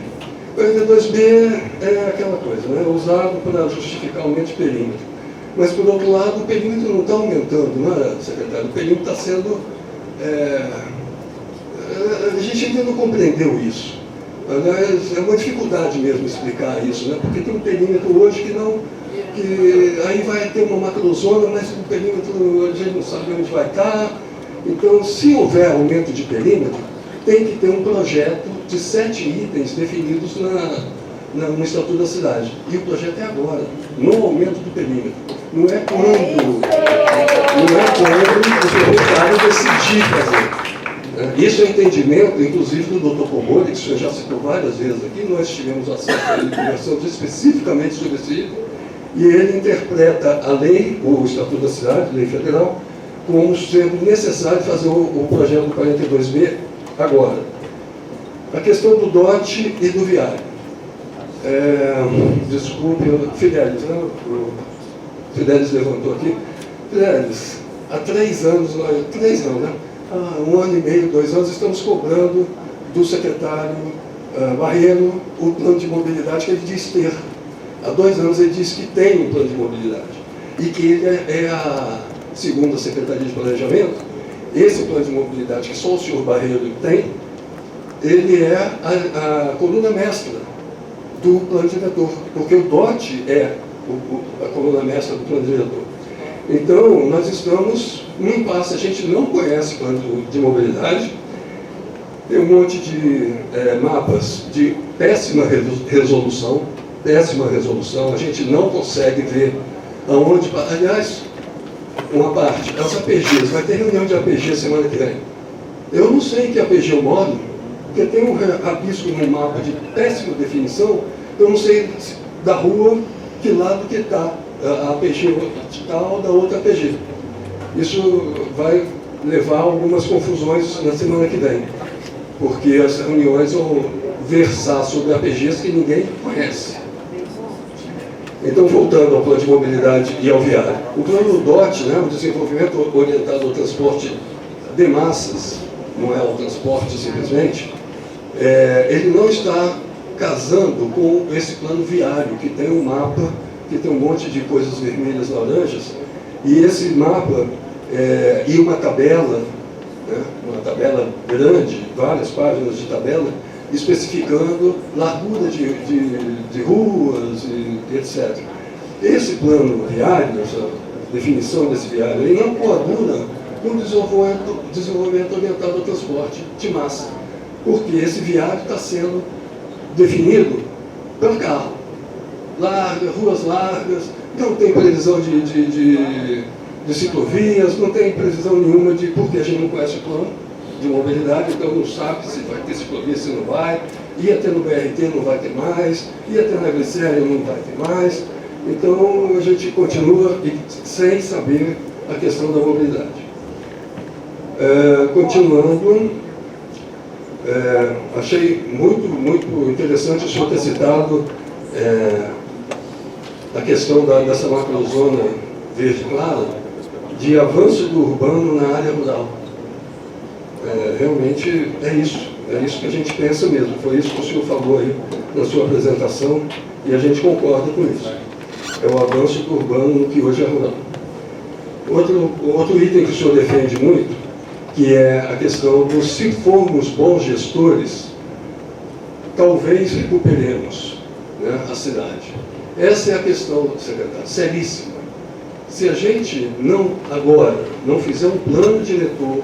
42B é aquela coisa, né? Usado para justificar aumento de perímetro. Mas, por outro lado, o perímetro não está aumentando, não é, secretário? O perímetro está sendo... a gente ainda não compreendeu isso. Aliás, é uma dificuldade mesmo explicar isso, né? Porque tem um perímetro hoje que aí vai ter uma macrozona, mas o perímetro a gente não sabe onde vai estar. Então, se houver aumento de perímetro, tem que ter um projeto de 7 itens definidos no Estatuto da Cidade. E o projeto é agora, no aumento do perímetro. Não é quando o proprietário decidir fazer. Isso é entendimento, inclusive, do Dr. Pomori, que o senhor já citou várias vezes aqui. Nós tivemos acesso a ele, conversamos especificamente sobre esse item, e ele interpreta a lei, o Estatuto da Cidade, lei federal, como sendo necessário fazer o projeto do 42B Agora, a questão do DOT e do viário. Desculpe, Fidelis, né? O Fidelis levantou aqui. Fidelis, há 3 anos, 3 não, né? Há 1 ano e meio, 2 anos, estamos cobrando do secretário Barreiro o plano de mobilidade que ele diz ter. Há 2 anos ele disse que tem um plano de mobilidade e que ele é a segunda Secretaria de Planejamento. Esse plano de mobilidade que só o senhor Barreiro tem, ele é a coluna mestra do plano diretor, porque o DOT é a coluna mestra do plano diretor. Então, nós estamos num impasse, a gente não conhece plano de mobilidade, tem um monte de mapas de péssima resolução, a gente não consegue ver aonde... Aliás, uma parte, as APGs, vai ter reunião de APG semana que vem. Eu não sei em que APG eu moro, porque tem um rabisco no mapa de péssima definição, eu não sei da rua que lado que está a APG tal da outra APG. Isso vai levar a algumas confusões na semana que vem, porque as reuniões vão versar sobre APGs que ninguém conhece. Então, voltando ao plano de mobilidade e ao viário. O plano DOT, né, o desenvolvimento orientado ao transporte de massas, não é o transporte simplesmente, ele não está casando com esse plano viário, que tem um mapa, que tem um monte de coisas vermelhas, laranjas, e esse mapa e uma tabela, né, uma tabela grande, várias páginas de tabela, especificando largura de ruas e etc. Esse plano viário, essa definição desse viário, ele não coaduna com o desenvolvimento orientado ao transporte de massa, porque esse viário está sendo definido para carro, ruas largas, não tem previsão de ciclovias, não tem previsão nenhuma porque a gente não conhece o plano de mobilidade, então não sabe se vai ter ciclovia, se não vai, ia ter no BRT, não vai ter mais, ia ter na Glicéria, não vai ter mais. Então a gente continua sem saber a questão da mobilidade. Continuando, achei muito interessante o senhor ter citado a questão dessa macrozona verde clara, de avanço do urbano na área rural. Realmente é isso que a gente pensa mesmo, foi isso que o senhor falou aí na sua apresentação e a gente concorda com isso. É o avanço do urbano no que hoje é rural. Outro item que o senhor defende muito, que é a questão do se formos bons gestores, talvez recuperemos, né, a cidade. Essa é a questão, secretário, seríssima. Se a gente agora não fizer um plano diretor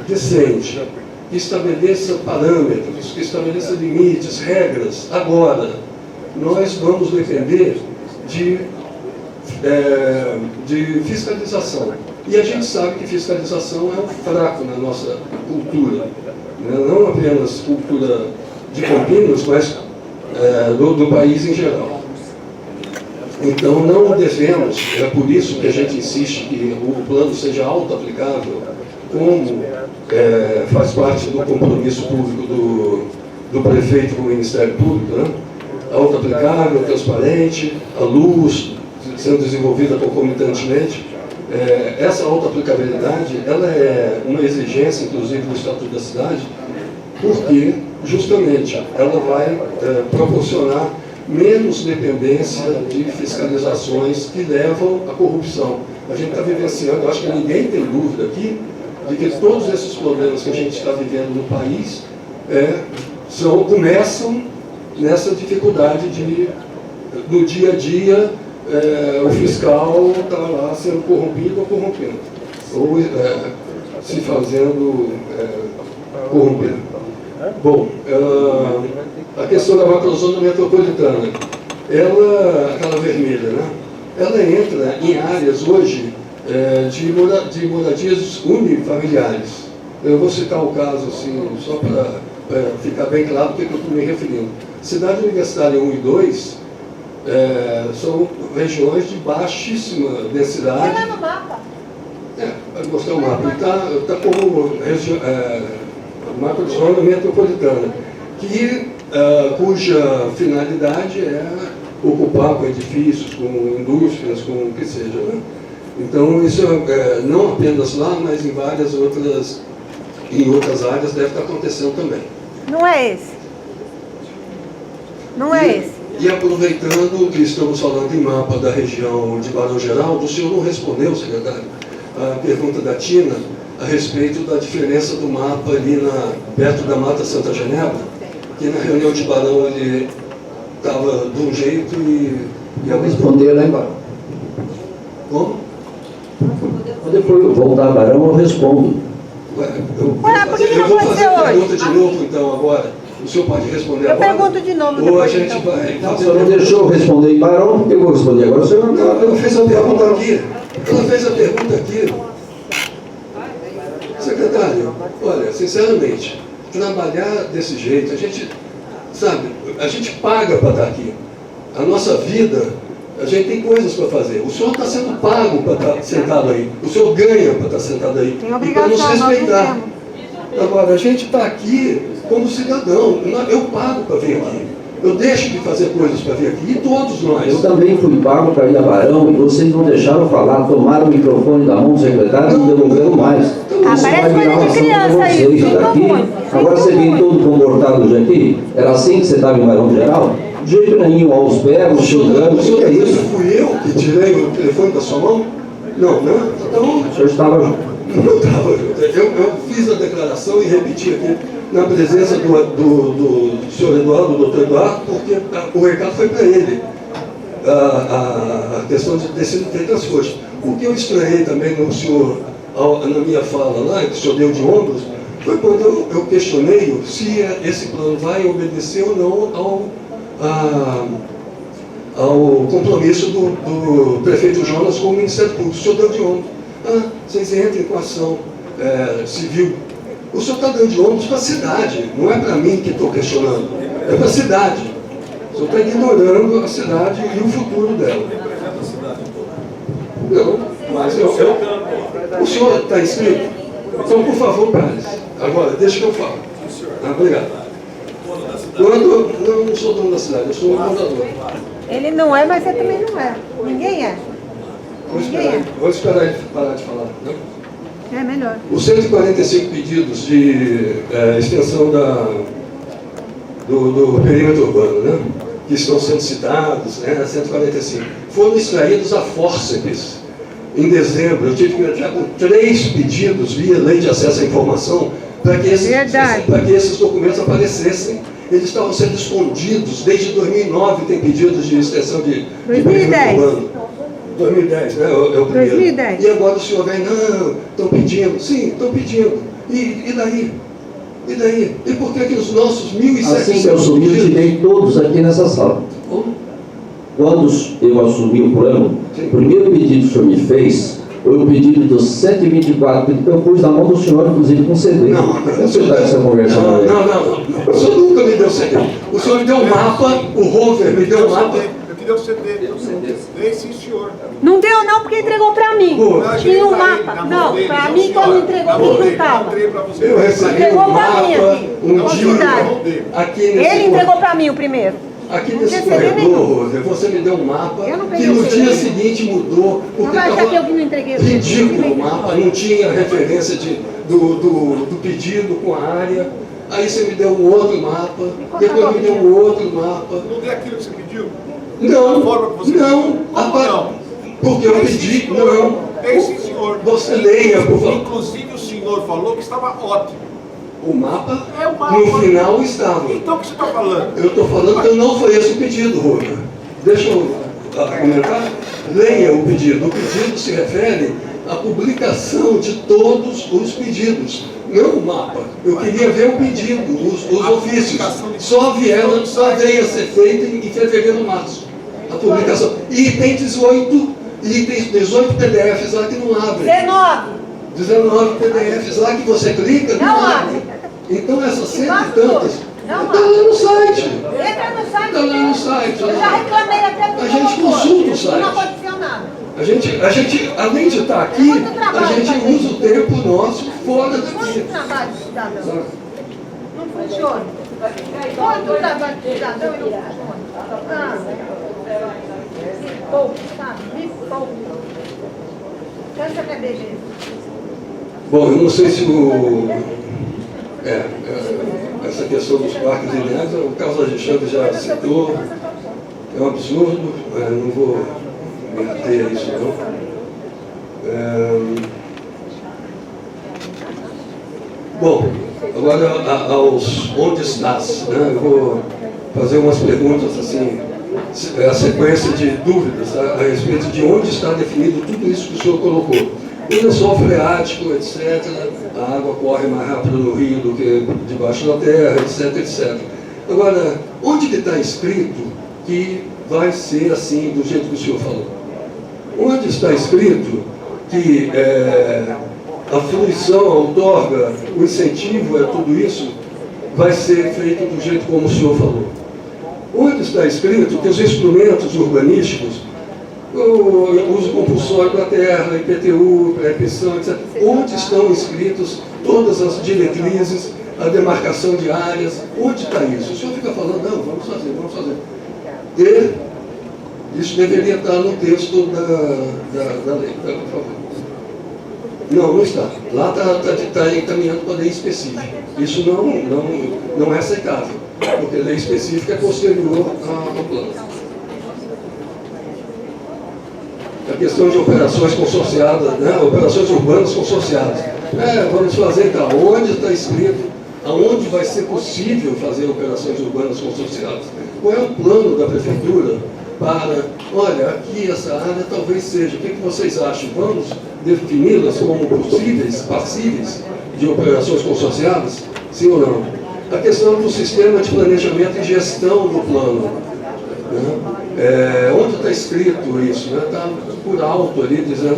decente, que estabeleça parâmetros, que estabeleça limites, regras, agora, nós vamos depender de fiscalização. E a gente sabe que fiscalização é um fraco na nossa cultura, né? Não apenas cultura de Campinas, mas do país em geral. Então não devemos, é por isso que a gente insiste que o plano seja auto-aplicável, como faz parte do compromisso público do prefeito com o Ministério Público, né? Auto-aplicável, transparente, a luz sendo desenvolvida concomitantemente. Essa auto-aplicabilidade, ela é uma exigência, inclusive, do Estatuto da Cidade, porque, justamente, ela vai proporcionar menos dependência de fiscalizações que levam à corrupção. A gente está vivenciando, eu acho que ninguém tem dúvida aqui, de que todos esses problemas que a gente está vivendo no país começam nessa dificuldade no dia a dia, o fiscal está lá sendo corrompido ou corrompendo, ou se fazendo corromper. Bom, a questão da macrozona metropolitana, aquela vermelha, né? Ela entra em áreas hoje de moradias unifamiliares. Eu vou citar o caso, assim, só para ficar bem claro do que eu estou me referindo. Cidade Universitária 1 e 2 são regiões de baixíssima densidade. Tem lá no mapa. Vai mostrar o mapa. Está como mapa de zona metropolitana, cuja finalidade é ocupar com edifícios, com indústrias, com o que seja, né? Então, isso não apenas lá, mas em outras áreas deve estar acontecendo também. Não é esse. Não é esse. E aproveitando que estamos falando em mapa da região de Barão Geraldo, o senhor não respondeu, secretário, a pergunta da Tina a respeito da diferença do mapa ali perto da Mata Santa Genebra, que na reunião de Barão ele estava de um jeito e Eu responder lá em Barão. Como? Quando depois eu voltar a Barão, eu respondo. Eu vou fazer a pergunta de novo, então, agora. O senhor pode responder agora? Eu pergunto de novo. Ou a gente vai... O senhor não deixou eu responder em Barão, porque eu vou responder agora. O senhor não... Ela fez a pergunta aqui. Ela fez a pergunta aqui. Secretário, olha, sinceramente, trabalhar desse jeito, a gente, sabe, a gente paga para estar aqui. A nossa vida, a gente tem coisas para fazer. O senhor está sendo pago para estar sentado aí. O senhor ganha para estar sentado aí. Tem e obrigação, para nos respeitar. Agora, a gente está aqui como cidadão. Eu pago para vir aqui. Eu deixo de fazer coisas para vir aqui. E todos nós. Eu também fui pago para ir a Barão e vocês não deixaram falar, tomaram o microfone da mão do secretário e não devolveram mais. Isso vai virar uma ação para vocês daqui. Agora você vem todo comportado já aqui. Era assim que você estava em Barão Geral? De jeito nenhum, aos pés, xingando, o que é isso? Fui eu que tirei o telefone da sua mão? Não, né? Então... O senhor estava junto. Não estava junto. Eu fiz a declaração e repeti aqui na presença do senhor Eduardo, do doutor Eduardo, porque o recado foi para ele. A questão de ter sido feita as coisas. O que eu estranhei também no senhor, na minha fala lá, que o senhor deu de ombros, foi quando eu questionei se esse plano vai obedecer ou não ao compromisso do prefeito Jonas com o Ministério Público. O senhor deu de ombros. Vocês entrem com ação civil. O senhor está dando de ombros para a cidade, não é para mim que estou questionando, é para a cidade. O senhor está ignorando a cidade e o futuro dela. Não, mas o senhor está inscrito? Então, por favor, Carlos, agora, deixa que eu falo. Obrigado. Eu não sou dono da cidade, eu sou um morador. Ele não é, mas ele também não é. Ninguém é. Vou esperar ele parar de falar. Né? É melhor. Os 145 pedidos de extensão do perímetro urbano, né? Que estão sendo citados, né? 145, foram extraídos a fórceps. Em dezembro, eu tive que entrar com 3 pedidos via lei de acesso à informação para que esses documentos aparecessem. Eles estavam sendo escondidos desde 2009, tem pedidos de extensão de perímetro urbano. 2010, né? É o primeiro. 2010. E agora o senhor vem, não, estão pedindo. Sim, estão pedindo. E daí? E daí? E por que os nossos 1.700 assim que eu assumi, eu tirei todos aqui nessa sala. Quando eu assumi o plano, o primeiro pedido que o senhor me fez foi o pedido dos 124, que eu pus na mão do senhor, inclusive com CD. Não sei dar essa conversa. Não. O senhor nunca me deu CD. O senhor me deu um mapa, o Rover me deu um mapa. Eu queria o CD. Dei sim, senhor. Não deu não, porque entregou pra mim. Tinha um mapa. Não, pra mim quando entregou, não estava. Eu recebi um mapa, um dia. Ele entregou pra mim o primeiro. Aqui nesse corredor, você me deu um mapa que no dia seguinte mudou, porque estava ridículo o mapa, não tinha referência do pedido com a área. Aí você me deu um outro mapa, depois me deu um outro mapa. Não dei aquilo que você pediu? Não, não. Porque eu pedi, não. Tem sim, senhor. Você leia, por favor. Inclusive o senhor falou que estava ótimo. O mapa, no final, estava. Então o que você está falando? Eu estou falando que não foi esse o pedido, Roger. Deixa eu comentar. Leia o pedido. O pedido se refere à publicação de todos os pedidos. Não o mapa. Eu queria ver o pedido, os ofícios. Só veio a ser feita em fevereiro, março. A publicação. E tem 18 PDFs lá que não abrem. 19 PDFs lá que você clica, não abre. Então essas 100 e tantas. Está lá no site. Entra no site. Está lá no site. Eu já reclamei até porque a gente consulta o site. Não aconteceu nada. A gente, além de estar aqui, a gente usa o tempo nosso fora daqui. Muito trabalho de cidadão. não funciona. Quanto trabalho de cidadão e não funciona? Pouco, sabe? Muito pouco. Cansa minha beleza. Bom, eu não sei se essa questão dos parques lineares, o Carlos Alexandre já citou, é um absurdo, não vou me ater a isso não. Bom, agora aos onde estás, né? Eu vou fazer umas perguntas assim, a sequência de dúvidas a respeito de onde está definido tudo isso que o senhor colocou. O lençol freático, etc., a água corre mais rápido no rio do que debaixo da terra, etc., etc. Agora, onde que está escrito que vai ser assim, do jeito que o senhor falou? Onde está escrito que a fruição, a outorga, o incentivo, tudo isso vai ser feito do jeito como o senhor falou? Onde está escrito que os instrumentos urbanísticos, o uso compulsório da terra, IPTU, proibição, etc., onde estão escritos todas as diretrizes, a demarcação de áreas, onde está isso? O senhor fica falando, não, vamos fazer. E isso deveria estar no texto da lei, por favor. Não está. Lá está encaminhando para a lei específica. Isso não é aceitável, porque a lei específica é posterior ao plano. A questão de operações consorciadas, né? Operações urbanas consorciadas. Vamos fazer então, onde está escrito, aonde vai ser possível fazer operações urbanas consorciadas? Qual é o plano da prefeitura para, olha, aqui essa área talvez seja, o que vocês acham? Vamos defini-las como possíveis, passíveis de operações consorciadas? Sim ou não? A questão do sistema de planejamento e gestão do plano. Né? Onde está escrito isso? Está por alto ali, dizendo,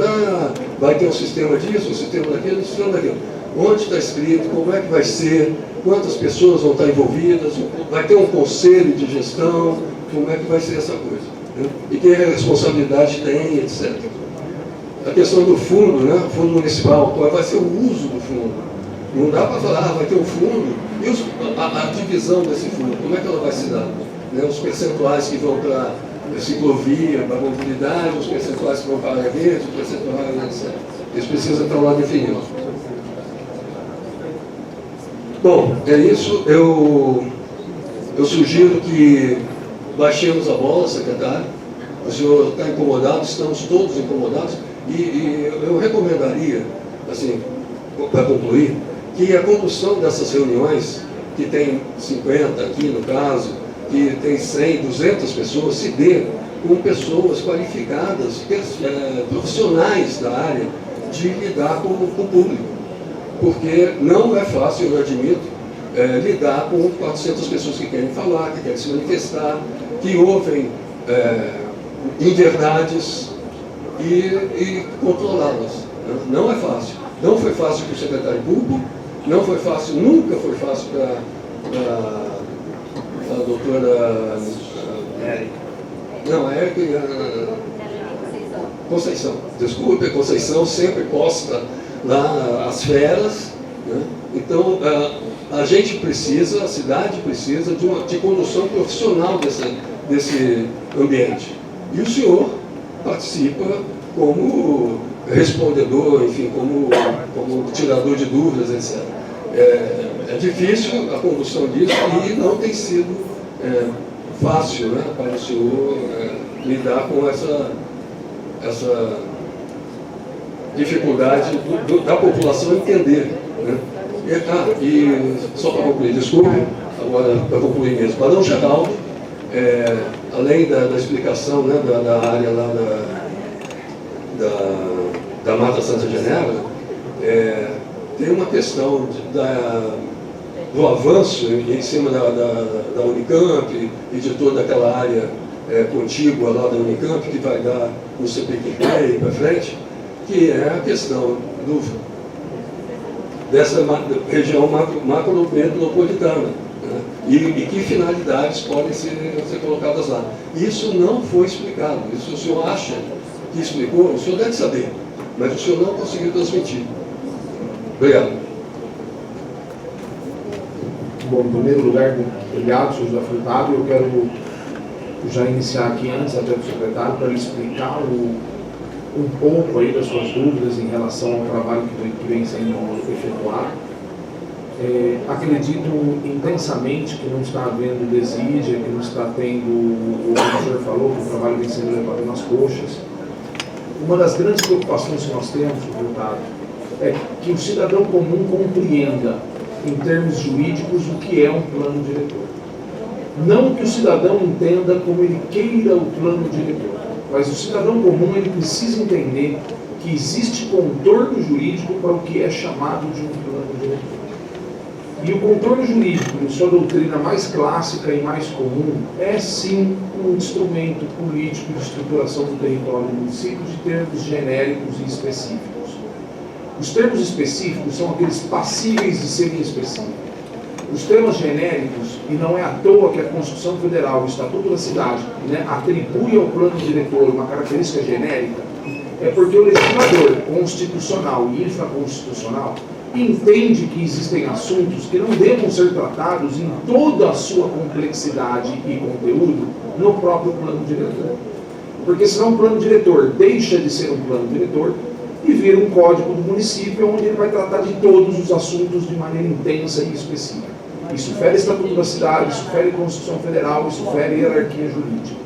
vai ter um sistema disso, um sistema daquilo, um sistema daquilo. Onde está escrito, como é que vai ser, quantas pessoas vão estar envolvidas, vai ter um conselho de gestão, como é que vai ser essa coisa? Né? E quem a responsabilidade tem, etc. A questão do fundo, né? Fundo municipal, qual vai ser o uso do fundo? Não dá para falar, vai ter um fundo, e a divisão desse fundo, como é que ela vai se dar? Né? Os percentuais que vão para a ciclovia, para a mobilidade, os percentuais que vão para a área verde, os percentuais, etc. Eles precisam estar lá definidos. Bom, é isso. Eu sugiro que baixemos a bola, secretário. O senhor está incomodado, estamos todos incomodados. E eu recomendaria, assim, para concluir, que a condução dessas reuniões, que tem 50 aqui no caso, que tem 100, 200 pessoas, se dê com pessoas qualificadas, profissionais da área, de lidar com o público. Porque não é fácil, eu admito, lidar com 400 pessoas que querem falar, que querem se manifestar, que ouvem inverdades e controlá-las. Não é fácil. Não foi fácil para o secretário público, não foi fácil, nunca foi fácil para a doutora não, a Érica e a Conceição. Desculpe, a Conceição sempre posta lá as feras, né? Então a gente precisa, a cidade precisa de condução profissional desse ambiente. E o senhor participa como respondedor, enfim, como tirador de dúvidas, etc. É difícil a condução disso e não tem sido fácil, né, para o senhor lidar com essa dificuldade da população entender. Né? E só para concluir, desculpe, agora para concluir mesmo, Barão Geraldo, além da explicação, né, da área lá da Mata Santa Genebra, tem uma questão do avanço em cima da Unicamp e de toda aquela área contígua lá da Unicamp, que vai dar no CPQP e para frente, que é a questão dessa região macrometropolitana, né? E que finalidades podem ser colocadas lá. Isso não foi explicado. Isso o senhor acha que explicou? O senhor deve saber, mas o senhor não conseguiu transmitir. Obrigado. Bom, em primeiro lugar, obrigado, senhor José Furtado. Eu quero já iniciar aqui, antes até do secretário, para lhe explicar um pouco aí das suas dúvidas em relação ao trabalho que vem sendo efetuado. Acredito intensamente que não está havendo desídia, que não está tendo, o que o senhor falou, que o trabalho vem sendo levado nas coxas. Uma das grandes preocupações que nós temos, deputado, é que o cidadão comum compreenda, em termos jurídicos, o que é um plano diretor. Não que o cidadão entenda como ele queira o plano diretor, mas o cidadão comum ele precisa entender que existe contorno jurídico para o que é chamado de um plano diretor. E o contorno jurídico, em sua doutrina mais clássica e mais comum, é sim um instrumento político de estruturação do território do município de termos genéricos e específicos. Os termos específicos são aqueles passíveis de serem específicos. Os termos genéricos, e não é à toa que a Constituição Federal, o Estatuto da Cidade, atribui ao plano diretor uma característica genérica, é porque o legislador constitucional e infraconstitucional entende que existem assuntos que não devam ser tratados em toda a sua complexidade e conteúdo no próprio plano diretor. Porque senão o plano diretor deixa de ser um plano diretor e vira um código do município onde ele vai tratar de todos os assuntos de maneira intensa e específica. Isso fere o Estatuto da Cidade, isso fere a Constituição Federal, isso fere a hierarquia jurídica.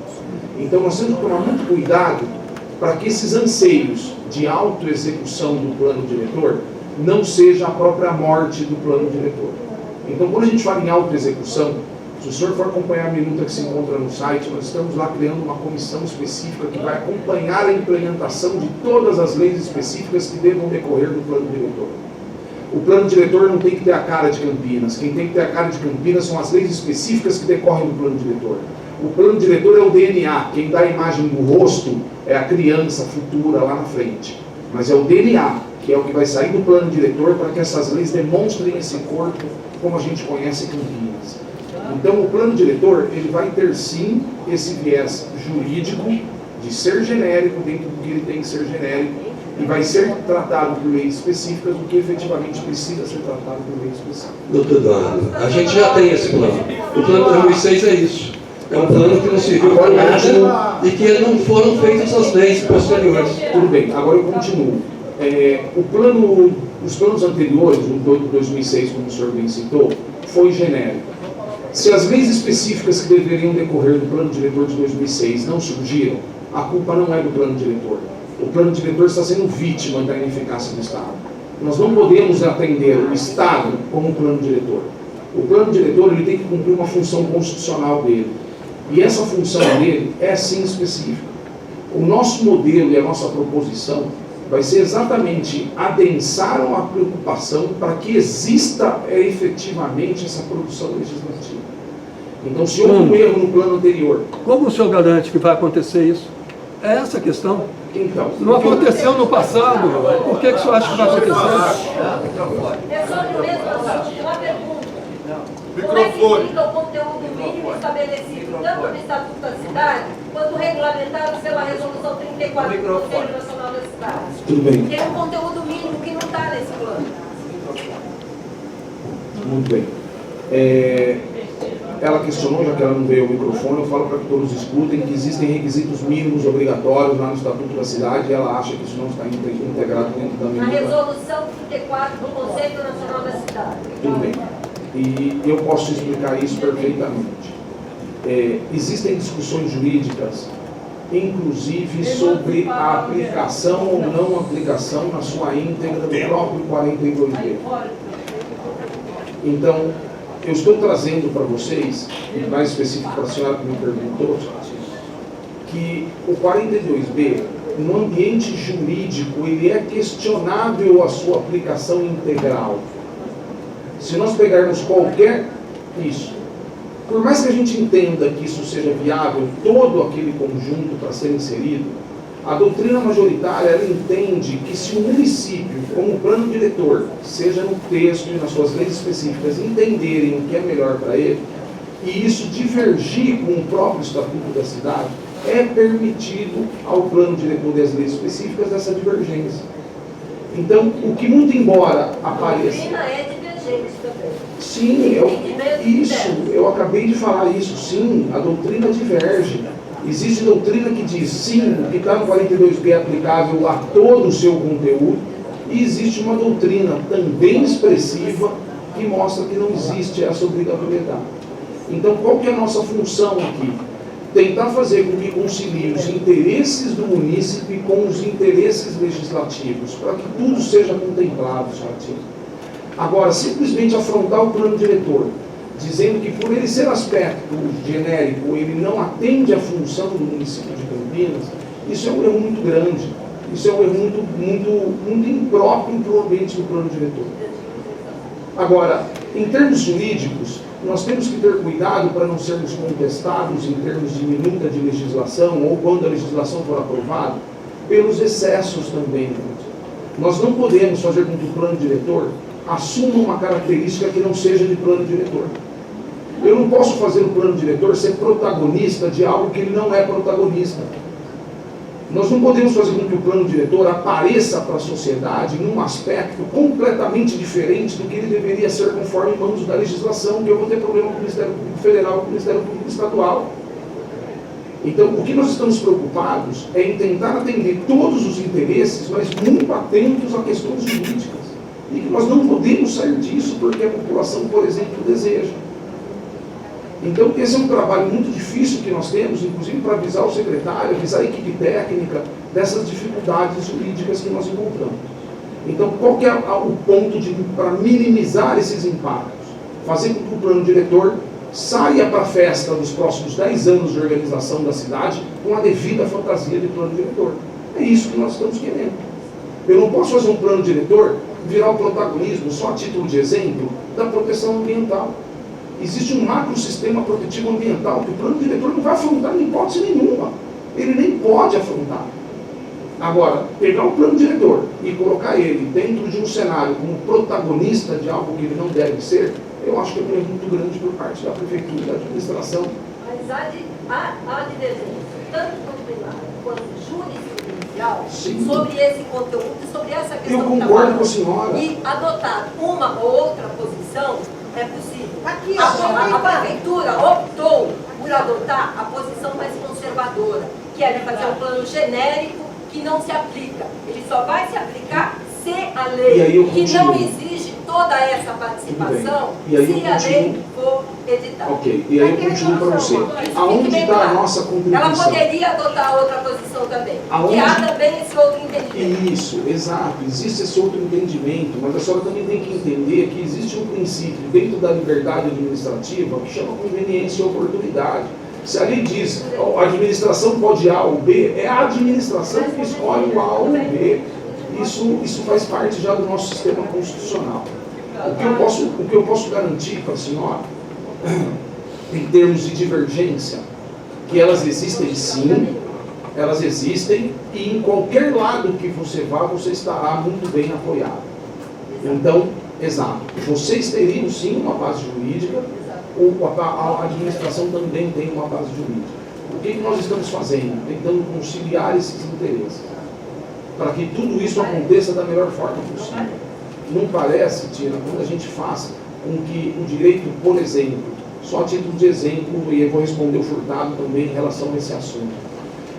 Então nós temos que tomar muito cuidado para que esses anseios de autoexecução do plano diretor não seja a própria morte do plano diretor. Então quando a gente fala em autoexecução, se o senhor for acompanhar a minuta que se encontra no site, nós estamos lá criando uma comissão específica que vai acompanhar a implementação de todas as leis específicas que devam decorrer do plano diretor. O plano diretor não tem que ter a cara de Campinas. Quem tem que ter a cara de Campinas são as leis específicas que decorrem do plano diretor. O plano diretor é o DNA. Quem dá a imagem do rosto é a criança futura lá na frente. Mas é o DNA, que é o que vai sair do plano diretor para que essas leis demonstrem esse corpo como a gente conhece Campinas. Então, o plano diretor, ele vai ter sim esse viés jurídico de ser genérico dentro do que ele tem que ser genérico e vai ser tratado por leis específicas do que efetivamente precisa ser tratado por leis específicas. Doutor Eduardo, a gente já tem esse plano. O plano 2006 é isso. É um plano que não serviu para nada e que não foram feitas as leis posteriores. Tudo bem, agora eu continuo. Os planos anteriores, o 2006, como o senhor bem citou, foi genérico. Se as leis específicas que deveriam decorrer do plano diretor de 2006 não surgiram, a culpa não é do plano diretor. O plano diretor está sendo vítima da ineficácia do Estado. Nós não podemos atender o Estado como plano diretor. O plano diretor ele tem que cumprir uma função constitucional dele. E essa função dele é sim específica. O nosso modelo e a nossa proposição vai ser exatamente adensar a preocupação para que exista efetivamente essa produção legislativa. Então, se houve um erro no plano anterior... Como o senhor garante que vai acontecer isso? É essa a questão. Então, não aconteceu no passado. Por que o senhor acha que vai acontecer? É sobre o mesmo assunto. Uma pergunta. Como é que fica o conteúdo mínimo estabelecido tanto no Estatuto da Cidade quanto regulamentado pela Resolução 34 do Conselho Nacional da Cidade? Tudo bem. Tem um conteúdo mínimo que não está nesse plano. Muito bem. Ela questionou, já que ela não veio ao microfone, eu falo para que todos escutem que existem requisitos mínimos obrigatórios lá no Estatuto da Cidade e ela acha que isso não está integrado dentro da Na medida. Resolução 34 do Conselho Nacional da Cidade. Tudo bem. E eu posso explicar isso perfeitamente. Existem discussões jurídicas, inclusive sobre a aplicação ou não aplicação na sua íntegra do próprio 42B. Então, eu estou trazendo para vocês, e mais específico para a senhora que me perguntou, que o 42B, no ambiente jurídico, ele é questionável a sua aplicação integral. Se nós pegarmos qualquer isso, por mais que a gente entenda que isso seja viável, todo aquele conjunto para ser inserido, a doutrina majoritária ela entende que se o município, como plano diretor, seja no texto e nas suas leis específicas, entenderem o que é melhor para ele, e isso divergir com o próprio Estatuto da Cidade, é permitido ao plano diretor das leis específicas essa divergência. Então, o que muito embora apareça... A doutrina é divergente. gente também. Sim, eu acabei de falar isso, sim, a doutrina diverge. Existe doutrina que diz, sim, o que está no 42B é aplicável a todo o seu conteúdo, e existe uma doutrina também expressiva que mostra que não existe essa obrigatoriedade. Então, qual que é a nossa função aqui? Tentar fazer com que concilie os interesses do munícipe com os interesses legislativos, para que tudo seja contemplado, certinho. Agora, simplesmente afrontar o plano diretor, dizendo que por ele ser aspecto genérico, ele não atende à função do município de Campinas, isso é um erro muito grande, isso é um erro muito impróprio para o ambiente do plano diretor. Agora, em termos jurídicos, nós temos que ter cuidado para não sermos contestados em termos de minuta de legislação ou quando a legislação for aprovada, pelos excessos também. Nós não podemos fazer com que o plano diretor assuma uma característica que não seja de plano diretor. Eu não posso fazer o plano diretor ser protagonista de algo que ele não é protagonista. Nós não podemos fazer com que o plano diretor apareça para a sociedade num aspecto completamente diferente do que ele deveria ser conforme mãos da legislação, que eu vou ter problema com o Ministério Público Federal e com o Ministério Público Estadual. Então, o que nós estamos preocupados é em tentar atender todos os interesses, mas muito atentos a questões jurídicas. E que nós não podemos sair disso porque a população, por exemplo, deseja. Então, esse é um trabalho muito difícil que nós temos, inclusive para avisar o secretário, avisar a equipe técnica dessas dificuldades jurídicas que nós encontramos. Então, qual que é o ponto para minimizar esses impactos? Fazer com que o plano diretor saia para a festa nos próximos 10 anos de organização da cidade com a devida fantasia de plano diretor. É isso que nós estamos querendo. Eu não posso fazer um plano diretor virar o protagonismo, só a título de exemplo, da proteção ambiental. Existe um macrosistema protetivo ambiental que o plano diretor não vai afrontar em hipótese nenhuma. Ele nem pode afrontar. Agora, pegar o plano diretor e colocar ele dentro de um cenário como protagonista de algo que ele não deve ser, eu acho que é um erro muito grande por parte da prefeitura e da administração. Mas há divergência, tanto no plenário quanto jurisprudencial, sobre esse conteúdo e sobre essa questão. Eu concordo com a senhora. E adotar uma ou outra posição é possível. A prefeitura optou por adotar a posição mais conservadora, que é de fazer um plano genérico que não se aplica. Ele só vai se aplicar se a lei, que não exige toda essa participação, se a lei for editada. Ok, e aí eu continuo para você. Aonde está a nossa contribuição? Ela poderia adotar outra posição também. E há também esse outro entendimento. Isso, exato. Existe esse outro entendimento, mas a senhora também tem que entender que existe um princípio dentro da liberdade administrativa que chama conveniência e oportunidade. Se a lei diz a administração pode A ou B, é a administração que escolhe o A ou o B. Isso faz parte já do nosso sistema constitucional. O que eu posso garantir para a senhora, em termos de divergência, que elas existem sim, elas existem, e em qualquer lado que você vá, você estará muito bem apoiado. Então, exato, vocês teriam sim uma base jurídica, ou a administração também tem uma base jurídica. O que nós estamos fazendo? Tentando conciliar esses interesses, para que tudo isso aconteça da melhor forma possível. Não parece, Tina, quando a gente faz com que o direito, por exemplo, só a título de exemplo, e eu vou responder o Furtado também em relação a esse assunto,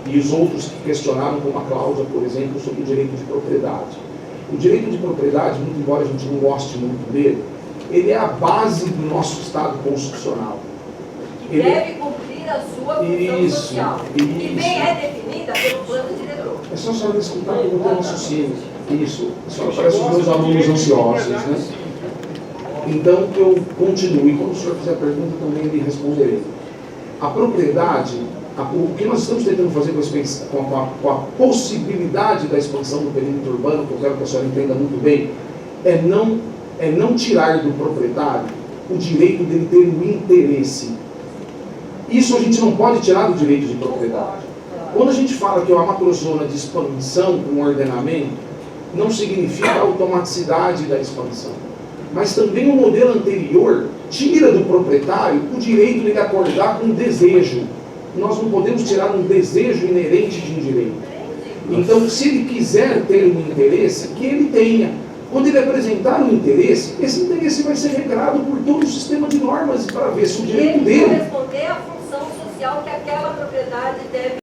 e os outros que questionaram, como a Cláudia, por exemplo, sobre o direito de propriedade. O direito de propriedade, muito embora a gente não goste muito dele, ele é a base do nosso Estado constitucional. Que deve cumprir a sua função social. E bem é definida pelo plano diretor. É só a senhora me escutar que eu vou ter um raciocínio. Isso. A senhora parece os meus alunos ansiosos, né? Então, eu continuo. E quando o senhor fizer a pergunta, também lhe responderei. A propriedade, o que nós estamos tentando fazer com a possibilidade da expansão do perímetro urbano, que eu quero que a senhora entenda muito bem, é não tirar do proprietário o direito dele ter um interesse. Isso a gente não pode tirar do direito de propriedade. Quando a gente fala que é uma macrozona de expansão com ordenamento, não significa a automaticidade da expansão. Mas também o modelo anterior tira do proprietário o direito de ele acordar com um desejo. Nós não podemos tirar um desejo inerente de um direito. Então, se ele quiser ter um interesse, que ele tenha. Quando ele apresentar um interesse, esse interesse vai ser regrado por todo o sistema de normas para ver se o direito Ele dele... corresponder à função social que aquela propriedade deve